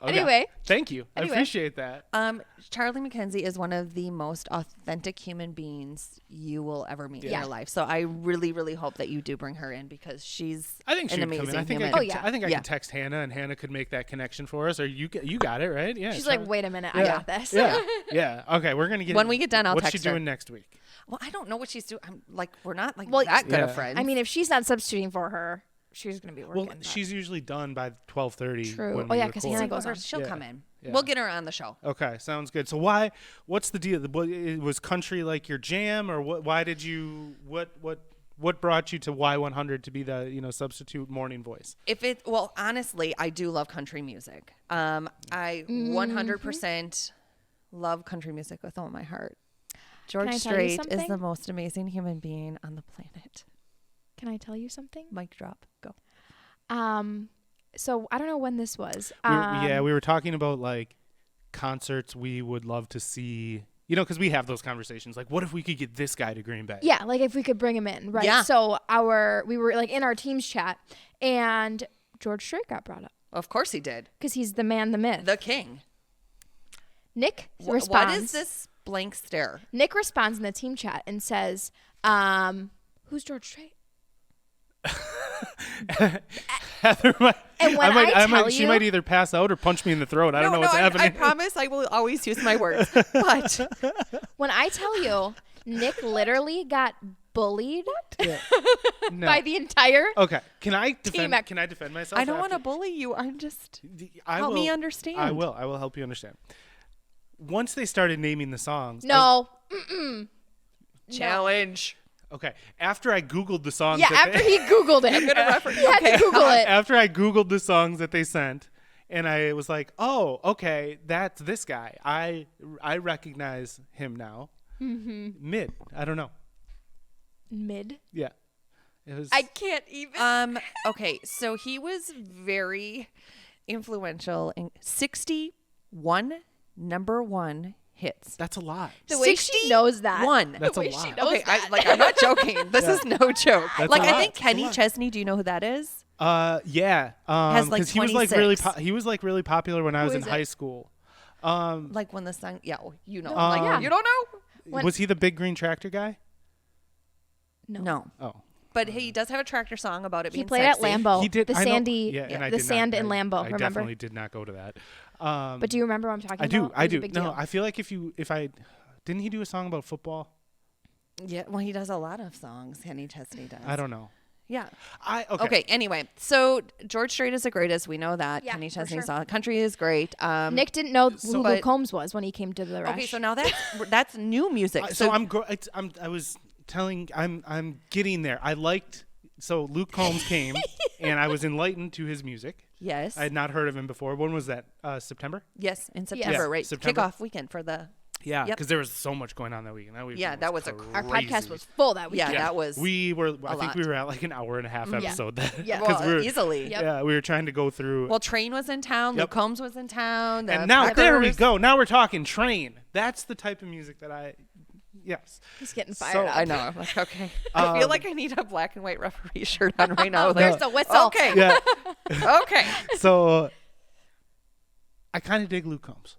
Okay. Anyway. Thank you. Anyway. I appreciate that. Charlie McKenzie is one of the most authentic human beings you will ever meet in Yeah. your life. So I really, really hope that you do bring her in because she's I think she an would come amazing in. I think human. I think I Yeah. could text Hannah, and Hannah could make that connection for us. Or you got it right? Yeah. She's Charlie- like, wait a minute, I got this. Yeah. Yeah. Okay, we're gonna get When we get done, I'll what's text she her. doing next week? Well, I don't know what she's doing. I'm like, we're not like Well, that good Yeah. of friends. I mean, if she's not substituting for her, she's gonna be working. Well, but- she's usually done by 12:30. True. When Oh, we yeah, 'cause record. Hannah goes on. she'll Yeah. come in. Yeah. We'll get her on the show. Okay, sounds good. So what's the deal? Was country like your jam, or what? Why did you? What brought you to Y100 to be the substitute morning voice? Well, honestly, I do love country music. I 100% love country music with all my heart. George Can I tell you Strait is the something? most amazing human being on the planet. Can I tell you something? Mic drop. Go. So I don't know when this was. We were talking about like concerts we would love to see. Because we have those conversations. Like, what if we could get this guy to Green Bay? Yeah, like if we could bring him in, right? Yeah. So we were like in our team's chat, and George Strait got brought up Of course he did. because he's the man, the myth. The king. Nick responds. What is this blank stare? Nick responds in the team chat and says, "Who's George Strait?" Heather might, And when I tell she you- might either pass out or punch me in the throat. I don't know what's happening. I promise I will always use my words. But When I tell you, Nick literally got bullied No. by the entire. Okay, can I defend? Team- Can I defend myself? I don't want to after- bully you. I'm just I help me will- understand. I will. I will help you understand. Once they started naming the songs. No. challenge. Okay. After I Googled the songs. Yeah, that after they, he Googled it. He had to Google it. After I Googled the songs that they sent, and I was like, oh, okay, that's this guy. I recognize him now. Mm-hmm. Mid. I don't know. Mid. Yeah. It was. I can't even. Okay, so he was very influential in 61 number one hits. That's a lot. The way she knows that. One. That's the a way lot. she knows Okay, that. I'm not joking. This is no joke. That's Like a I lot. think That's a Kenny lot. Chesney. Do you know who that is? Yeah. Has, like, 'cause he was like really 26. he was like really popular when I was Who in is high it? school. Like when the song. Yeah, well, you know. No, Like, yeah. you don't know? When- Was he the big green tractor guy? No. Oh. But he does have a tractor song about it He being played at sexy. Lambeau. He did. The I know- sandy. Yeah, and I the did sand not, in Lambeau. I Remember? definitely did not go to that. But do you remember what I'm talking I about? do. I It was a do. big No, deal. I feel like if I didn't he do a song about football? Yeah, well, he does a lot of songs. Kenny Chesney does. I don't know. Yeah. Okay. Anyway, so George Strait is the greatest. We know that. Yeah, Kenny for Chesney's sure. song. Country is great. Nick didn't know who but- Luke Combs was when he came to the Rush. Okay, so now that's new music. So I was telling I'm getting there. I liked so Luke Combs came and I was enlightened to his music. yes, I had not heard of him before. When was that? September? yes, in September, Yeah, right? September. Kickoff weekend for the. Yeah, Yep. because there was so much going on that weekend. That weekend Yeah, that was Our podcast crazy. was full that Yeah, weekend. that was. We were. I think lot. we were at like an hour and a half episode. Yeah. because well, we were, easily. Yep. Yeah, we were trying to go through. Well, Train was in town. Yep. Luke Combs was in town. The and now there we Packers- go. Now we're talking Train. That's the type of music that I. Yes. He's getting fired So, up. I know. I'm like, okay. I feel like I need a black and white referee shirt on right now. There's the whistle. Okay. Yeah. Okay. So I kind of dig Luke Combs.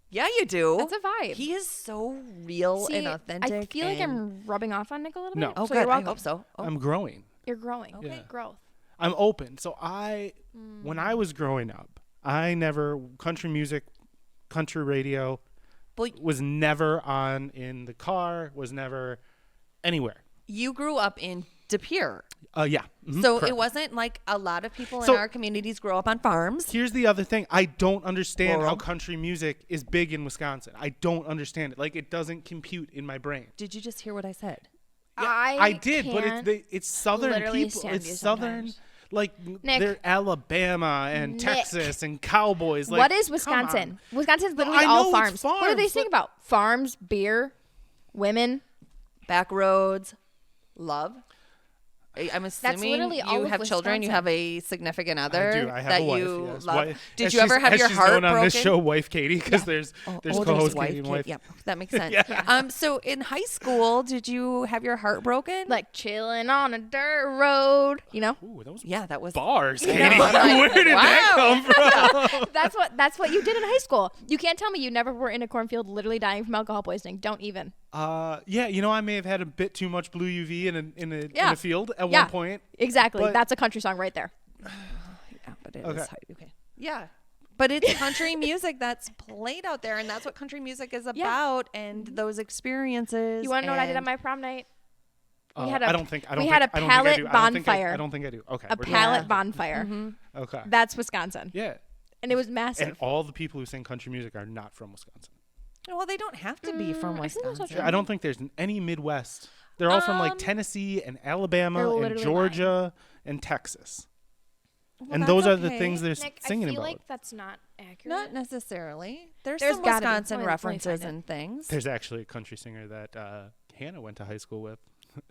Yeah, you do. That's a vibe. He is so real See, and authentic. I feel like and- I'm rubbing off on Nick a little bit. No. Oh, so good. you're I welcome. hope so. Oh. I'm growing. You're growing. Okay. Yeah. Growth. I'm open. So when I was growing up, I never country music, country radio Well, was never on in the car. Was never anywhere. you grew up in De Pere. Yeah. Mhm, So correct. it wasn't like a lot of people So- in our communities grow up on farms. Here's the other thing. I don't understand how Rural. country music is big in Wisconsin. I don't understand it. Like it doesn't compute in my brain. Did you just hear what I said? I did, but can't it's southern literally people. stand It's you southern, sometimes. like Nick. they're Alabama and Nick. Texas and cowboys. Like, what is come Wisconsin? on. Wisconsin's literally I know all it's farms. What do they farms, sing but- about? Farms, beer, women. Back roads, love. I'm assuming literally all you of have children. You Wisconsin. have a significant other I do. I have that a wife. you Yes. love. Did As you ever she's- have as your she's heart known broken? on this show, Wife Katie, because there's there's co-host wife, Katie and wife. Yep, that makes sense. Yeah. So in high school, did you have your heart broken? Like chilling on a dirt road, you know? Ooh, that was that was bars, You Katie. know, I'm Where like, did that come from? That's what you did in high school. You can't tell me you never were in a cornfield literally dying from alcohol poisoning. Don't even. Yeah, I may have had a bit too much blue UV in a field at Yeah. one point. Exactly. But- That's a country song right there. Yeah, but it Okay. is okay. Yeah. But it's country music that's played out there, and that's what country music is about, and those experiences. You want to know what I did and- on my prom night? We I don't think I we had a I don't think I pallet do. bonfire. I don't think I do. Okay. A we're pallet good. bonfire. Okay. That's Wisconsin. Yeah. And it was massive. And all the people who sing country music are not from Wisconsin. Well, they don't have to be from I think that's not Wisconsin. true. I don't think there's any Midwest. They're all from like Tennessee and Alabama They're and literally Georgia and Texas. Well, and that's those are the okay. things they're Nick, singing I feel about. like that's not accurate. Not necessarily. There's There's some gotta be. Wisconsin Let me references find it. and things. There's actually a country singer that Hannah went to high school with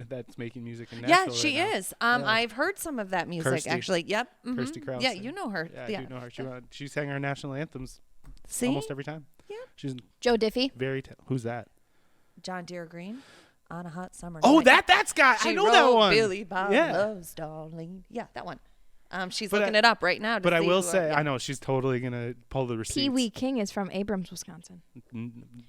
that's making music in Yeah, Nashville she right now. is. Yeah. I've heard some of that music Kirsty. actually. Yep. mhm. Kirsty Krause. Yeah, you know her. Yeah, I do know her. She sang our national anthems See, almost every time. Yeah. She's Joe Diffie. very who's that? John Deere Green on a hot summer. Oh, night. that's guy. She I know that wrote one. Billy Bob Yeah. Loves Darlene. Yeah, that one. She's But looking it up right now. To But I see will who say, yeah. I know she's totally gonna pull the receipts. Pee Wee King is from Abrams, Wisconsin.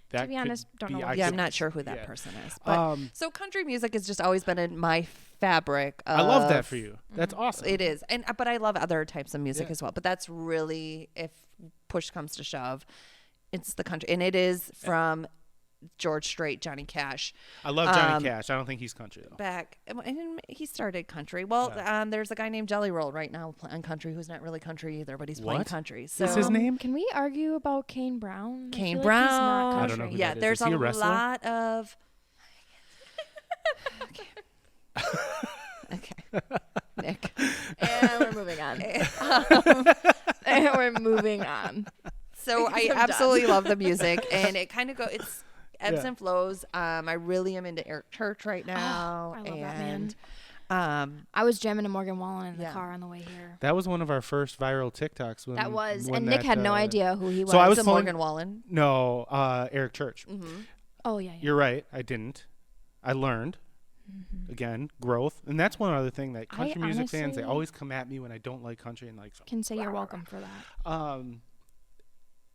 That To be could honest, don't know be- what I Yeah, could- I'm not sure who that yeah. person is. But so country music has just always been in my fabric. I love that of- for you. That's awesome. It is, and but I love other types of music Yeah. as well. But that's really, if push comes to shove, it's the country, and it is from George Strait, Johnny Cash. I love Johnny Cash. I don't think he's country though. Back, and he started country. Well, there's a guy named Jelly Roll right now on country who's not really country either, but he's playing What? country. So What's his name? Can we argue about Kane Brown? I Kane feel Brown. Like he's not I don't country. know who yeah, that is. there's Is he a a wrestler? lot of. Okay, Nick. And we're moving on. And we're moving on. So I I'm done. absolutely love the music, and it kind of it's ebbs Yeah. and flows. I really am into Eric Church right now. I love that man. And I was jamming to Morgan Wallen in the Yeah. car on the way here. That was one of our first viral TikToks. When, That was, when and Nick that, had no idea who he was. So I was so pulling- Morgan Wallen. No, Eric Church. Oh yeah. You're right. I didn't. I learned. Again, growth, and that's one other thing that country music fans they honestly- always come at me when I don't like country and like. Can say you're welcome for that.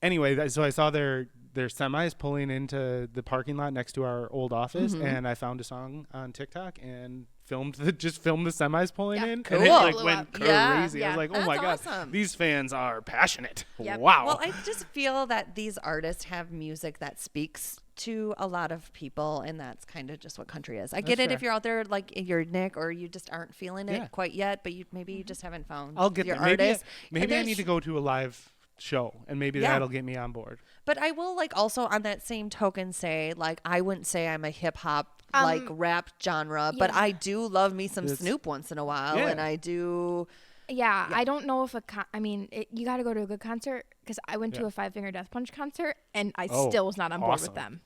Anyway, so I saw their semis pulling into the parking lot next to our old office, and I found a song on TikTok and filmed the semis pulling Yeah, in, and it cool. like Blew went up. crazy. Yeah, I was yeah. like, oh That's my god, awesome. these fans are passionate. Yep. Wow. Well, I just feel that these artists have music that speaks to a lot of people, and that's kind of just what country is. I get That's it if fair. you're out there like you're Nick, or you just aren't feeling it Yeah. quite yet, but maybe you just haven't found I'll get your there. Maybe, artist. And maybe I there's- need to go to a live show, and maybe Yeah. that'll get me on board. But I will like also on that same token say like I wouldn't say I'm a hip hop like rap genre, but yeah. I do love me some It's- Snoop once in a while, Yeah. and I do. Yeah, I don't know if I mean, you got to go to a good concert because I went to Yeah. a Five Finger Death Punch concert and I Oh, still was not on board awesome. with them.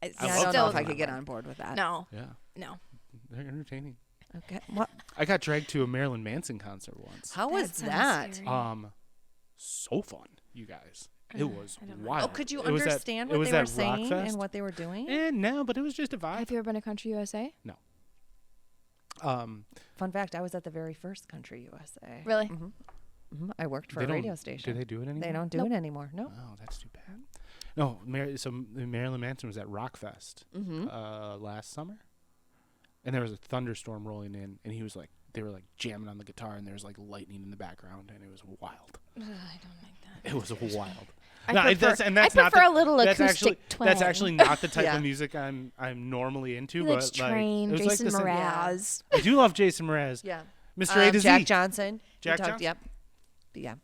I Yeah, love I don't know Five if I Finger could get Death on board with that. No, Yeah, no. they're entertaining. Okay. What? I got dragged to a Marilyn Manson concert once. How was sounds that? scary. So fun, you guys. It was I don't know. wild. Oh, could you It was at- understand it what was they were at saying Rockfest. and what they were doing? No, but it was just a vibe. Have you ever been to Country USA? Fun fact: I was at the very first Country USA. Really? I worked for They a don't- radio station. Do they do it anymore? They don't do Nope. it anymore. No. Oh, that's too bad. No, so Marilyn Manson was at Rockfest last summer, and there was a thunderstorm rolling in, and he was like, they were like jamming on the guitar, and there was like lightning in the background, and it was wild. I don't like that. It was wild. I prefer, that's I not prefer the, a little that's acoustic actually, That's twang. actually not the type Yeah. of music I'm normally into. He likes but like, Train, it was Jason like this, Mraz. I do love Jason Mraz. Yeah. Mr. A to Z. Jack Johnson. Jack We talked- Johnson? Yep. Yeah.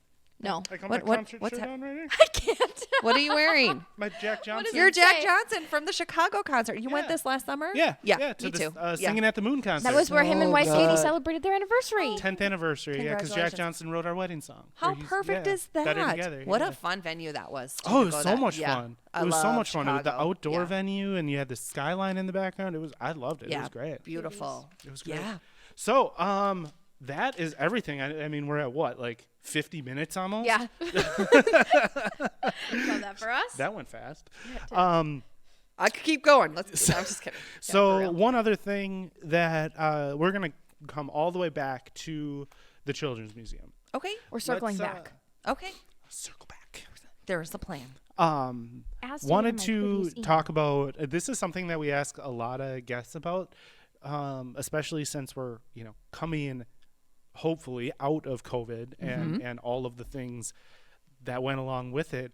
No, I got What- my what- concert what's shirt hap- on right here. I can't. What are you wearing? My Jack Johnson. You're Jack say? Johnson from the Chicago concert. You went Yeah. this last summer? Yeah. Yeah. To Me the too. Yeah. Singing at the Moon concert. That was where him and Oh, Wife Katie God. celebrated their anniversary. 10th anniversary. Yeah, because Jack Congratulations. Johnson wrote our wedding song. How Where he's- perfect yeah, is that? Better Together. What yeah. a fun venue that was. to Oh, it go was so that- much yeah. fun. I It was so love much fun. It was the Chicago. outdoor Yeah. venue, and you had the skyline in the background. I loved it. Yeah. It was great. Beautiful. It was great. Yeah. So, that is everything. I mean, we're at what, like 50 minutes almost? Yeah. Love that for us. That went fast. I could keep going. I'm just kidding. So one other thing that we're going to come all the way back to the Children's Museum. Okay. We're circling back. Okay. Circle back. There's the plan. Wanted to talk about, this is something that we ask a lot of guests about, especially since we're, coming hopefully out of COVID and all of the things that went along with it.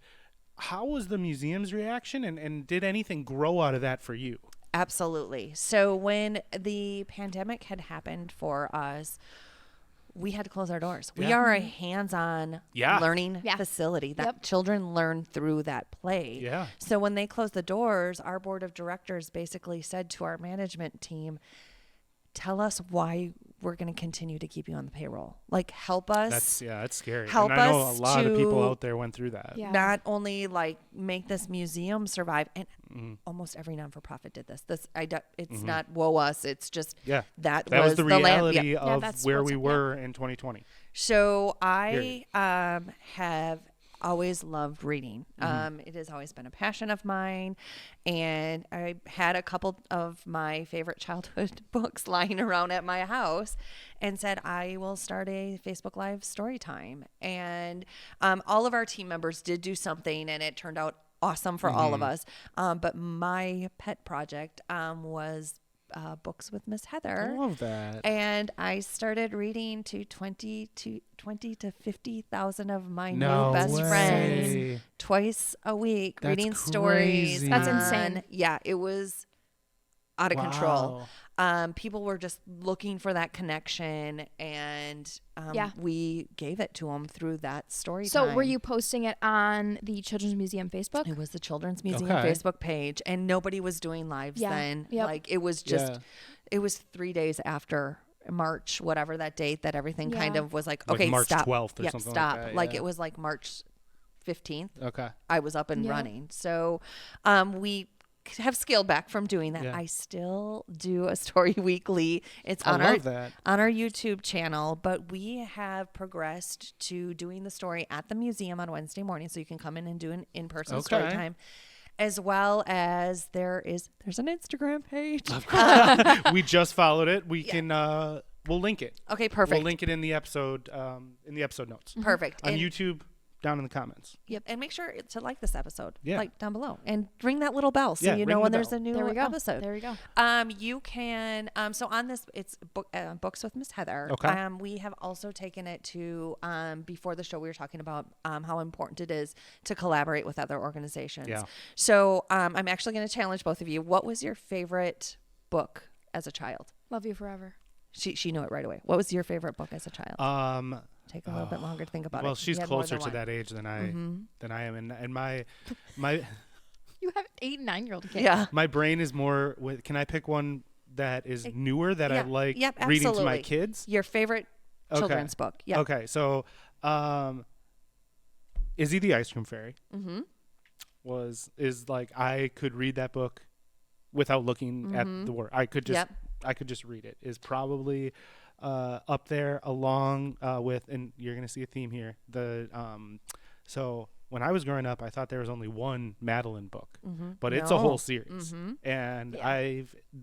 How was the museum's reaction, and did anything grow out of that for you? Absolutely. So when the pandemic had happened for us, we had to close our doors. We are a hands-on learning facility that children learn through that play. Yeah. So when they closed the doors, our board of directors basically said to our management team, tell us why we're going to continue to keep you on the payroll. Like, help us. That's scary. Help and I know us a lot of people out there went through that. Yeah. Not only like make this museum survive, and almost every non-for-profit did this. It's not woe us. It's just that was the reality of where we were in 2020. So I have always loved reading. It has always been a passion of mine, and I had a couple of my favorite childhood books lying around at my house and said I will start a Facebook Live story time. And all of our team members did do something, and it turned out awesome for all of us. But my pet project was Books with Miss Heather. I love that. And I started reading to 20 to 50,000 of my new best friends twice a week, reading stories. That's insane. Yeah, it was out of control. People were just looking for that connection, and we gave it to them through that story So time. were you posting it on the Children's Museum Facebook? It was the Children's Museum Facebook page, and nobody was doing lives then. Yep. Like, it was just, it was 3 days after March, whatever that date, that everything kind of was like, okay, March stop. 12th or something stop. like that. Like, it was like March 15th. Okay. I was up and running. So we have scaled back from doing that. I still do a story weekly. It's on our YouTube channel, but we have progressed to doing the story at the museum on Wednesday morning, so you can come in and do an in-person story time, as well as there's an Instagram page. We just followed it. We can we'll link it. Okay, perfect. We'll link it in the episode notes. Perfect. On YouTube. Down in the comments. Yep. And make sure to like this episode. Yeah. Like down below. And ring that little bell so you know when there's a new episode. There we go. You can so on this, it's Books with Miss Heather. Okay. We have also taken it to before the show we were talking about how important it is to collaborate with other organizations. Yeah. So I'm actually going to challenge both of you. What was your favorite book as a child? Love You Forever. She knew it right away. What was your favorite book as a child? Take a little bit longer to think about it. Well, she's closer to that age than I am, and my You have 8 and 9-year-old kids. Yeah. my brain is more with. Can I pick one that is newer that I like reading to my kids? Your favorite children's book? Yeah. Okay, so Izzy the Ice Cream Fairy is like, I could read that book without looking at the word. I could just read it. Is probably up there along with, and you're gonna see a theme here. So when I was growing up, I thought there was only one Madeline book, but it's a whole series. And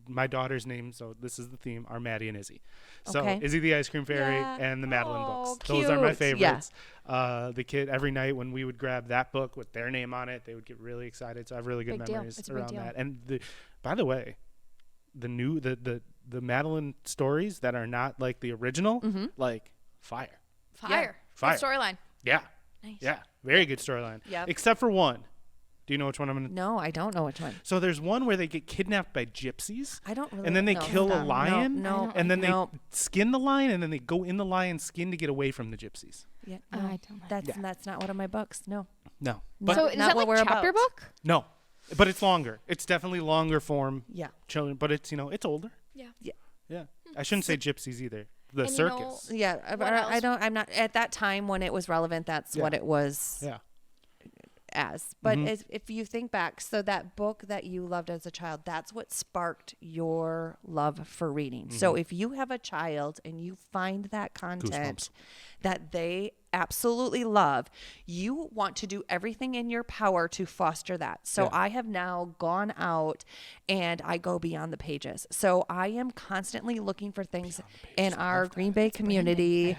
my daughter's name, so this is the theme, are Maddie and Izzy. So Izzy the Ice Cream Fairy and the Madeline books. Cute. Those are my favorites. The kid, every night when we would grab that book with their name on it, they would get really excited. So I have really good memories around that. And by the way, the Madeline stories that are not like the original, like fire. Good storyline. Yeah. Nice. Yeah. Very good storyline. Yep. Except for one. Do you know which one I'm going to? No, I don't know which one. So there's one where they get kidnapped by gypsies. I don't really. And then they kill a lion. No. And then they skin the lion, and then they go in the lion's skin to get away from the gypsies. Yeah. I don't know. That's not one of my books. No. No. But So is that like a chapter book? No. But it's longer. It's definitely longer form. Yeah. Children, but it's it's older. Yeah. Yeah. I shouldn't say gypsies either. The circus. I'm not at that time when it was relevant. That's what it was. Yeah. as. But if you think back, so that book that you loved as a child, that's what sparked your love for reading. So if you have a child and you find that content that they absolutely love, you want to do everything in your power to foster that. So I have now gone out and I go beyond the pages. So I am constantly looking for things in our Green Bay community.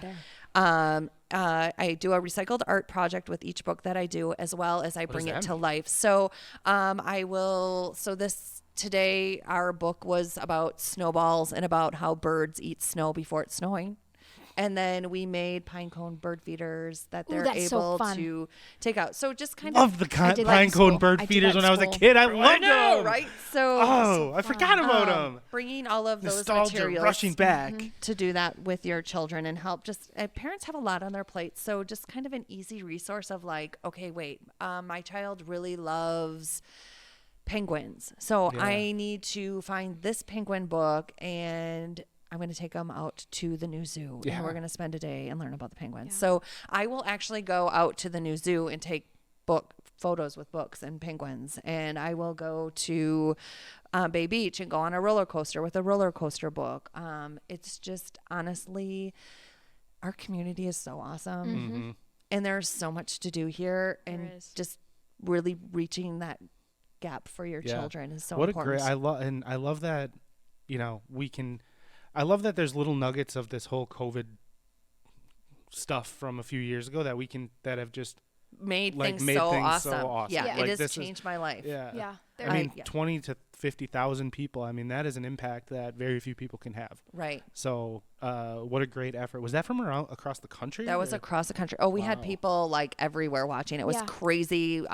I do a recycled art project with each book that I do, as well as I bring it to life. So today our book was about snowballs and about how birds eat snow before it's snowing. And then we made pine cone bird feeders that they're able to take out. So just kind of the pine cone bird feeders when I was a kid. I loved them. Right? So I forgot about them. Bringing all of those Nostalgia materials rushing back to do that with your children and help. Parents have a lot on their plates, so just kind of an easy resource of like, okay, wait, my child really loves penguins, so I need to find this penguin book and I'm going to take them out to the new zoo and we're going to spend a day and learn about the penguins. So I will actually go out to the new zoo and take photos with books and penguins. And I will go to Bay Beach and go on a roller coaster with a roller coaster book. It's just, honestly, our community is so awesome. And there's so much to do here. And just really reaching that gap for your children is so important. I love that, I love that there's little nuggets of this whole COVID stuff from a few years ago that have just made things so awesome. Yeah, it has changed my life. Yeah. I mean, 20 to 50,000 people. I mean, that is an impact that very few people can have. Right. So, what a great effort. Was that from across the country? That was across the country. Oh, we had people like everywhere watching. It was crazy.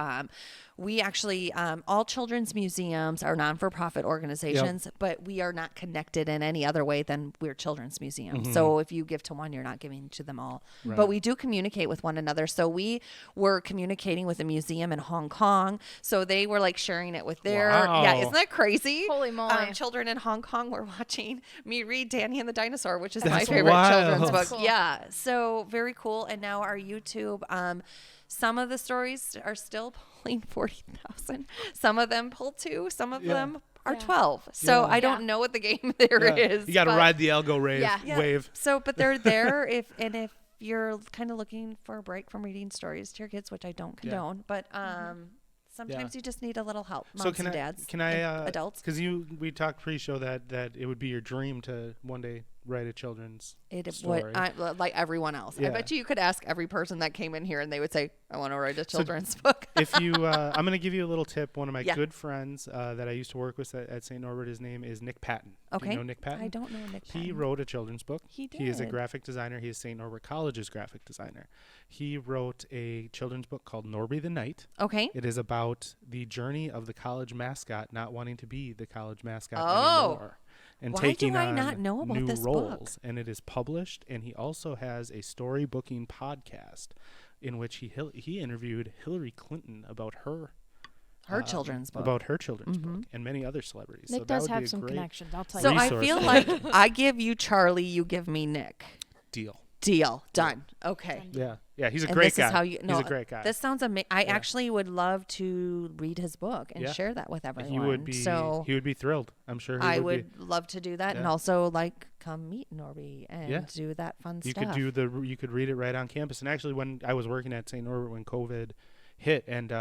We actually, all children's museums are non-for-profit organizations, but we are not connected in any other way than we're children's museums. So if you give to one, you're not giving to them all. Right. But we do communicate with one another. So we were communicating with a museum in Hong Kong. So they were like sharing it with their, isn't that crazy? Holy moly. Children in Hong Kong were watching me read Danny and the Dinosaur, which is my favorite children's book. Cool. Yeah. So very cool. And now our YouTube, some of the stories are still pulling 40,000. Some of them pull 2. Some of them are 12. So I don't know what the game there is. You got to ride the algo wave. So, but they're there if you're kind of looking for a break from reading stories to your kids, which I don't condone, but sometimes you just need a little help, moms and dads. Can I adults? Because we talked pre-show that it would be your dream to one day write a children's story. Like everyone else. I bet you could ask every person that came in here and they would say, I want to write a children's book. If you, I'm going to give you a little tip. One of my good friends that I used to work with at St. Norbert, his name is Nick Patton. Okay. Do you know Nick Patton? I don't know Nick Patton. He wrote a children's book. He did. He is a graphic designer. He is St. Norbert College's graphic designer. He wrote a children's book called Norby the Knight. Okay. It is about the journey of the college mascot not wanting to be the college mascot anymore. And taking on new roles. Book? And it is published. And he also has a storybooking podcast in which he interviewed Hillary Clinton about her children's book. About her children's book and many other celebrities. Nick does have some connections, I'll tell you. So I feel like I give you Charlie, you give me Nick. Deal. Done. Okay. Yeah, he's a great guy. He's a great guy. This sounds amazing. I actually would love to read his book and share that with everyone. He would be thrilled. I'm sure I would love to do that and also come meet Norby and do that fun stuff. You could read it right on campus. And actually when I was working at St. Norbert when COVID hit and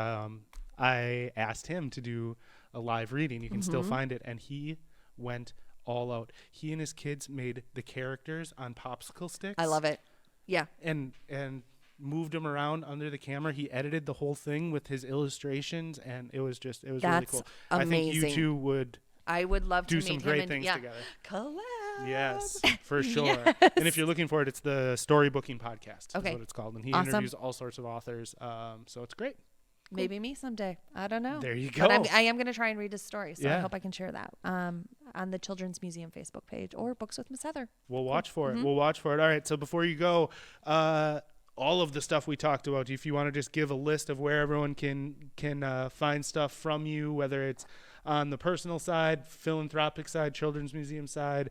I asked him to do a live reading. You can still find it, and he went all out. He and his kids made the characters on popsicle sticks. I love it. Yeah. And moved them around under the camera. He edited the whole thing with his illustrations, and it was really cool. Amazing. I think you two would. I would love to do some great things together. Collab. Yes, for sure. Yes. And if you're looking for it, it's the Storybooking Podcast. Is what it's called, and he interviews all sorts of authors. So it's great. Cool. Maybe me someday. I don't know. There you go. But I am going to try and read his story, so I hope I can share that on the Children's Museum Facebook page or Books with Miss Heather. We'll watch for it. We'll watch for it. All right. So before you go, all of the stuff we talked about, if you want to just give a list of where everyone can find stuff from you, whether it's on the personal side, philanthropic side, Children's Museum side,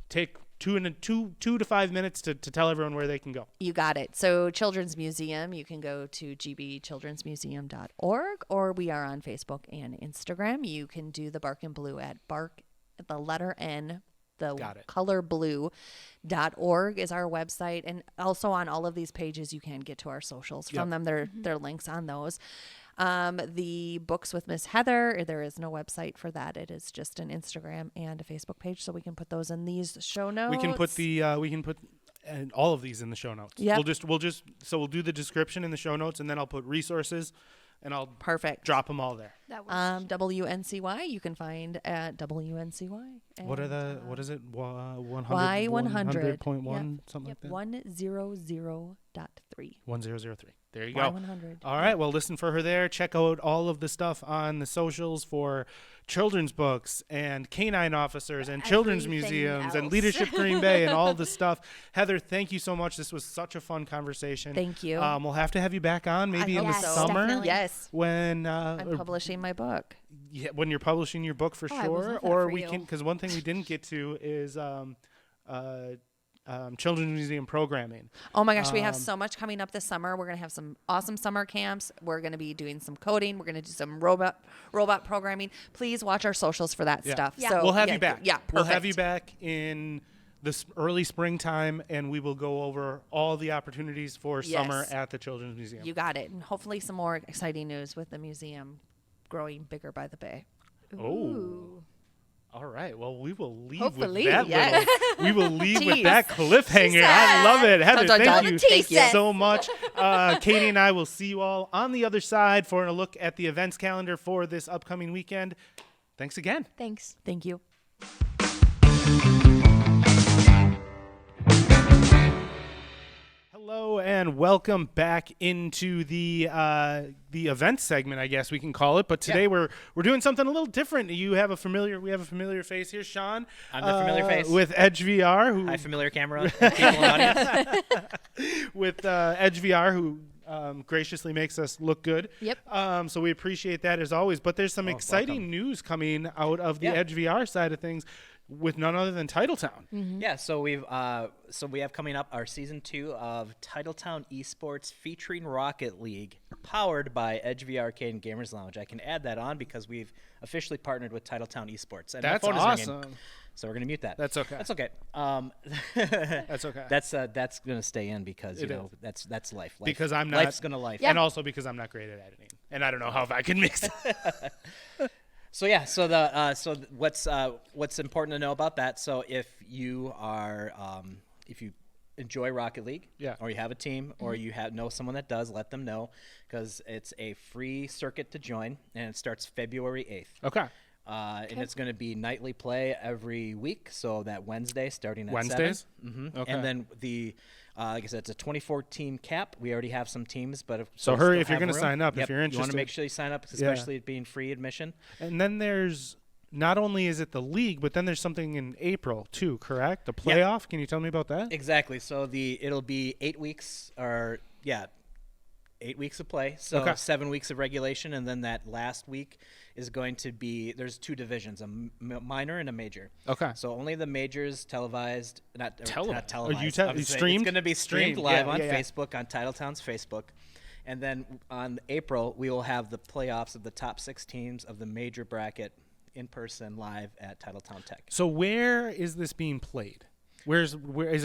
take two to 5 minutes to tell everyone where they can go. You got it. So Children's Museum, you can go to gbchildrensmuseum.org, or we are on Facebook and Instagram. You can do the Bark and Blue at bark, the letter N, the color blue.org is our website. And also on all of these pages, you can get to our socials from them. There are links on those. The Books with Miss Heather, there is no website for that. It is just an Instagram and a Facebook page, so we can put those in these show notes. We can put all of these in the show notes. Yeah. We'll do the description in the show notes, and then I'll put resources, and I'll drop them all there. That works. WNCY, you can find at WNCY. And, what is it? 100, Y100. 100.1, something like that? 100.3. 1003. There you go. Y100. All right. Well, listen for her there. Check out all of the stuff on the socials for children's books and canine officers and children's museums and Leadership Green Bay and all the stuff. Heather, thank you so much. This was such a fun conversation. Thank you. We'll have to have you back on maybe in the summer. Definitely. Yes. When I'm publishing my book. Yeah, when you're publishing your book for sure. Or we can, because one thing we didn't get to is Children's Museum programming. Oh my gosh, we have so much coming up this summer. We're going to have some awesome summer camps. We're going to be doing some coding. We're going to do some robot programming. Please watch our socials for that stuff. Yeah. So we'll have you back. Yeah, perfect. We'll have you back in the early springtime, and we will go over all the opportunities for summer at the Children's Museum. You got it. And hopefully some more exciting news with the museum growing bigger by the bay. Ooh. All right. Well, we will leave Hopefully, with that yes. we will leave with Tease. that cliffhanger. I love it. Heather, Dun, dun, thank dun. you Thank you. so much. Katie and I will see you all on the other side for a look at the events calendar for this upcoming weekend. Thanks again. Thanks. Thank you. Hello and welcome back into the event segment, I guess we can call it. But today we're doing something a little different. We have a familiar face here, Sean. I'm the familiar face with Edge VR. Hi, familiar camera. People in the audience. With Edge VR, who graciously makes us look good. Yep. So we appreciate that as always. But there's some exciting news coming out of the Edge VR side of things, with none other than Titletown. Mm-hmm. Yeah, so we have coming up our season 2 of Titletown Esports featuring Rocket League, powered by Edge VR Arcade and Gamers Lounge. I can add that on because we've officially partnered with Titletown Esports. And That's my phone is ringing, awesome. so we're gonna mute that. That's okay. That's okay. That's okay. That's gonna stay in because that's life. Because I'm not. Life's gonna life. And also because I'm not great at editing, and I don't know how I can mix. So what's important to know about that? So if you are if you enjoy Rocket League, or you have a team, or you know someone that does, let them know, because it's a free circuit to join, and it starts February 8th. Okay. And it's going to be nightly play every week, so that Wednesday starting at Wednesdays? 7. Okay. And then like I said, it's a 24-team cap. We already have some teams, but so hurry if you're going to sign up. Yep. If you're interested, you want to make sure you sign up, especially it being free admission. And then there's not only is it the league, but then there's something in April too, correct? The playoff. Yep. Can you tell me about that? Exactly. So it'll be 8 weeks, 8 weeks of play. So 7 weeks of regulation, and then that last week is going to be, there's 2 divisions, a minor and a major. Okay. So only the majors televised, not televised. Streamed? It's going to be streamed live on Facebook, on Titletown's Facebook. And then on April, we will have the playoffs of the top 6 teams of the major bracket in person live at Titletown Tech. So where is this being played? Where is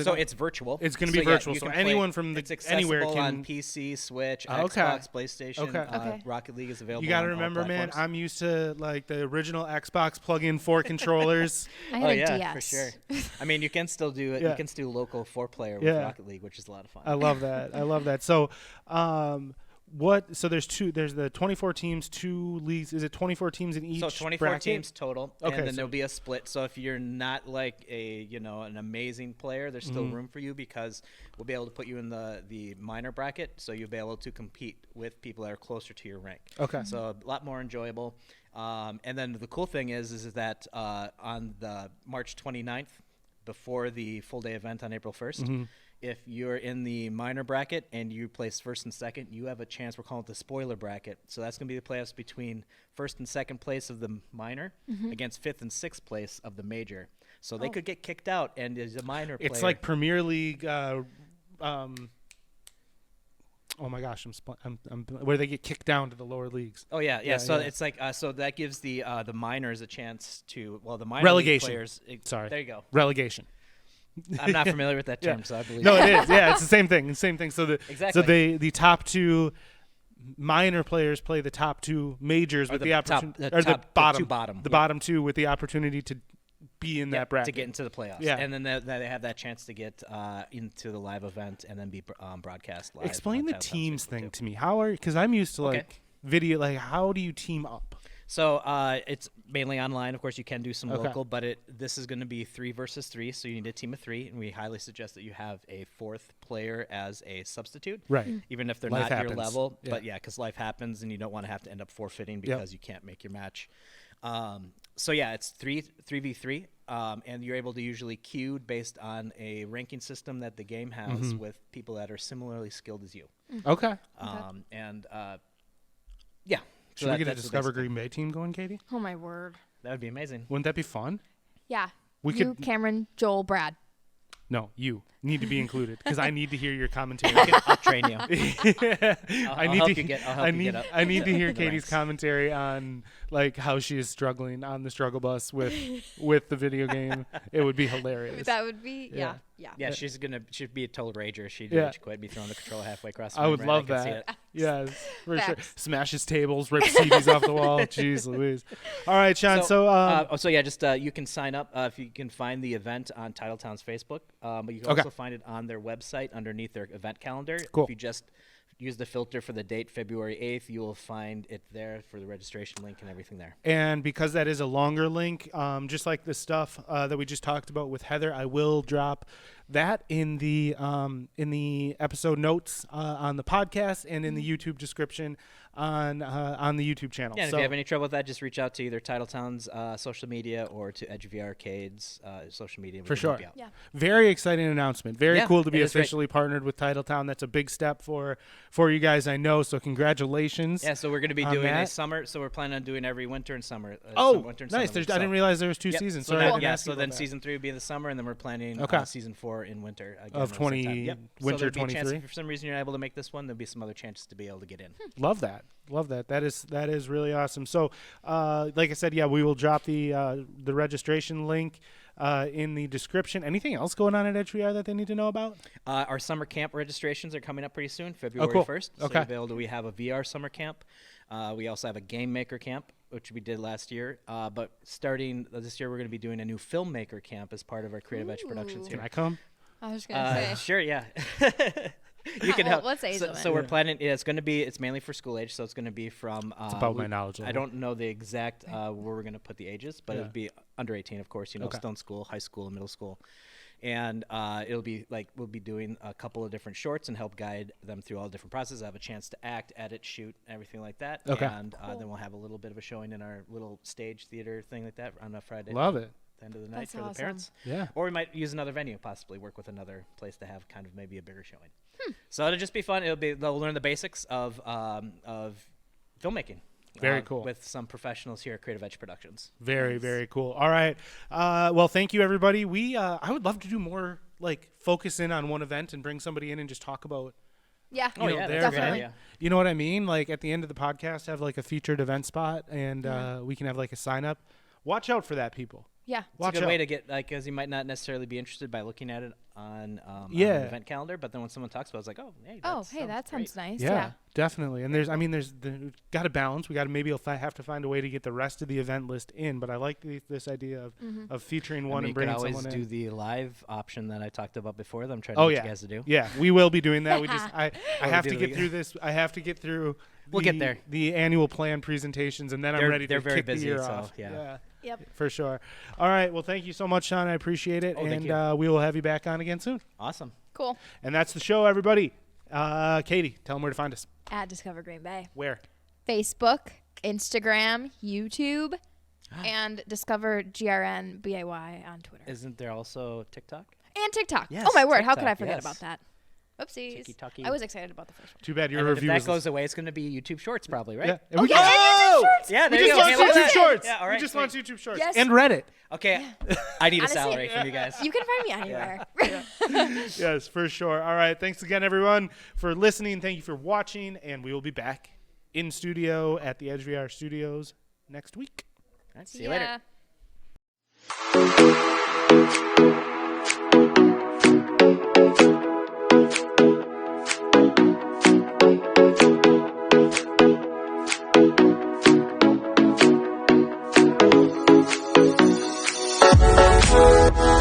it? So it's virtual. It's going to be virtual. So anyone from it's anywhere can on PC, Switch, Xbox, PlayStation. Rocket League is available. You got to remember, man. I'm used to like the original Xbox plug-in 4 controllers. I had a DS. For sure. I mean, you can still do it. You can still do local 4-player with Rocket League, which is a lot of fun. I love that. So, So there's the 24 teams, 2 leagues. Is it 24 teams in each? So 24 bracket? teams total, Okay, and then there'll be a split. So if you're not like an amazing player, there's still room for you, because we'll be able to put you in the minor bracket, so you'll be able to compete with people that are closer to your rank. Okay. So a lot more enjoyable. And then the cool thing is that on the March 29th, before the full day event on April 1st, if you're in the minor bracket and you place first and second, you have a chance. We're calling it the spoiler bracket. So that's going to be the playoffs between first and second place of the minor against fifth and sixth place of the major. So they could get kicked out, and as a minor player. It's like Premier League. Oh my gosh, I'm where they get kicked down to the lower leagues. Oh yeah. So it's like so that gives the minors a chance to the minor relegation players. Sorry, there you go. Relegation. I'm not familiar with that term, so I believe. No, it is. Yeah, it's the same thing. So the top two minor players play the top two majors with the opportunity, or the bottom two with the opportunity to be in that bracket to get into the playoffs. Yeah, and then they have that chance to get into the live event and then be broadcast live. Explain the teams thing to me. Because I'm used to video. Like, how do you team up? So it's mainly online. Of course, you can do some local, but this is going to be 3 versus 3, so you need a team of 3, and we highly suggest that you have a 4th player as a substitute, right? Even if they're not your level. Yeah. But because life happens, and you don't want to have to end up forfeiting because you can't make your match. So it's 3v3, and you're able to usually queue based on a ranking system that the game has with people that are similarly skilled as you. Okay. Should we get a Discover Green Bay team going, Katie? Oh my word. That would be amazing. Wouldn't that be fun? Yeah. We could. Cameron, Joel, Brad. No, you need to be included because I need to hear your commentary. I'll train you. I'll help you get up. I need to hear Katie's commentary on like how she is struggling on the struggle bus with the video game. It would be hilarious. That would be Yeah, she'd be a total rager. She'd quit, be throwing the controller halfway across the room. I would love that. Yes, for sure. Smashes tables, rips TVs off the wall. Jeez Louise. All right, Sean. You can sign up if you can find the event on Titletown's Facebook, but you can also find it on their website underneath their event calendar. Cool. If you just use the filter for the date, February 8th, you will find it there for the registration link and everything there. And because that is a longer link, just like the stuff that we just talked about with Heather, I will drop that in the episode notes on the podcast and in the YouTube description on the YouTube channel. Yeah, and if you have any trouble with that, just reach out to either Titletown's social media or to Edge of the Arcade's social media. For sure. Yeah. Very exciting announcement. Very cool to be officially partnered with Titletown. That's a big step for you guys, I know. So congratulations. Yeah, so we're going to be doing a summer. So we're planning on doing every winter and summer. Winter and nice. Summer. I didn't realize there was 2 seasons. So then season 3 would be in the summer, and then we're planning season 4 in winter. Again, of 20 winter 23. If for some reason you're not able to make this one, there'll be some other chances to be able to get in. Love that. That is really awesome. So, like I said, we will drop the registration link in the description. Anything else going on at HVR that they need to know about? Our summer camp registrations are coming up pretty soon, February 1st. So we have a VR summer camp. We also have a game maker camp, which we did last year. But starting this year, we're going to be doing a new filmmaker camp as part of our Creative Edge Productions here. Can I come? I was going to say. Sure, yeah. You can help. What's age limit? So we're planning. It's mainly for school age. So it's going to be from. It's about my knowledge. I don't know the exact where we're going to put the ages, but it'll be under 18, of course. Stone school, high school, and middle school, and it'll be we'll be doing a couple of different shorts and help guide them through all the different processes. Have a chance to act, edit, shoot, everything like that. Okay. And then we'll have a little bit of a showing in our little stage theater thing like that on a Friday. Love it. The end of the night for the parents. Yeah. Or we might use another venue, possibly work with another place to have kind of maybe a bigger showing. So it'll just be fun. They'll learn the basics of filmmaking. Very cool. With some professionals here at Creative Edge Productions. Very, very cool. All right. Well, thank you, everybody. I would love to do more, focus in on one event and bring somebody in and just talk about their event. You know what I mean? At the end of the podcast, have a featured event spot, and we can have a sign up. Watch out for that, people. Yeah. It's a good way to get, because you might not necessarily be interested by looking at it on an event calendar, but then when someone talks about it, it's like, that sounds nice. Yeah, definitely. And there's got to balance. We got to maybe have to find a way to get the rest of the event list in, but I like this idea of featuring one and bringing someone in. You can always do the live option that I talked about before that I'm trying to get you guys to do. Yeah, we will be doing that. I have to get through this. I have to get through We'll get there. The annual plan presentations, and then I'm ready to kick very busy, the year off. Yeah. Yep. For sure. All right. Well, thank you so much, Sean. I appreciate it. And we will have you back on again soon. Awesome. Cool. And that's the show, everybody. Katie, tell them where to find us. At Discover Green Bay. Where? Facebook, Instagram, YouTube, and Discover GRNBAY on Twitter. Isn't there also TikTok? And TikTok. Yes, oh my word! How TikTok, could I forget yes. about that? Oopsies. Tiki-taki. I was excited about the first one. Too bad your And review if that goes away, it's going to be YouTube Shorts probably, right? Yeah. And Oh, we yeah, just, and YouTube Shorts. Yeah, we there you just go. launched Hey, look at YouTube that. Shorts. Yeah, all right, we just sweet. launched YouTube Shorts Yes. and Reddit. Okay, I need a Honestly, salary from you guys. You can find me anywhere. Yes, for sure. All right. Thanks again, everyone, for listening. Thank you for watching. And we will be back in studio at the Edge VR Studios next week. All right, see you later. Yeah. We'll be right back.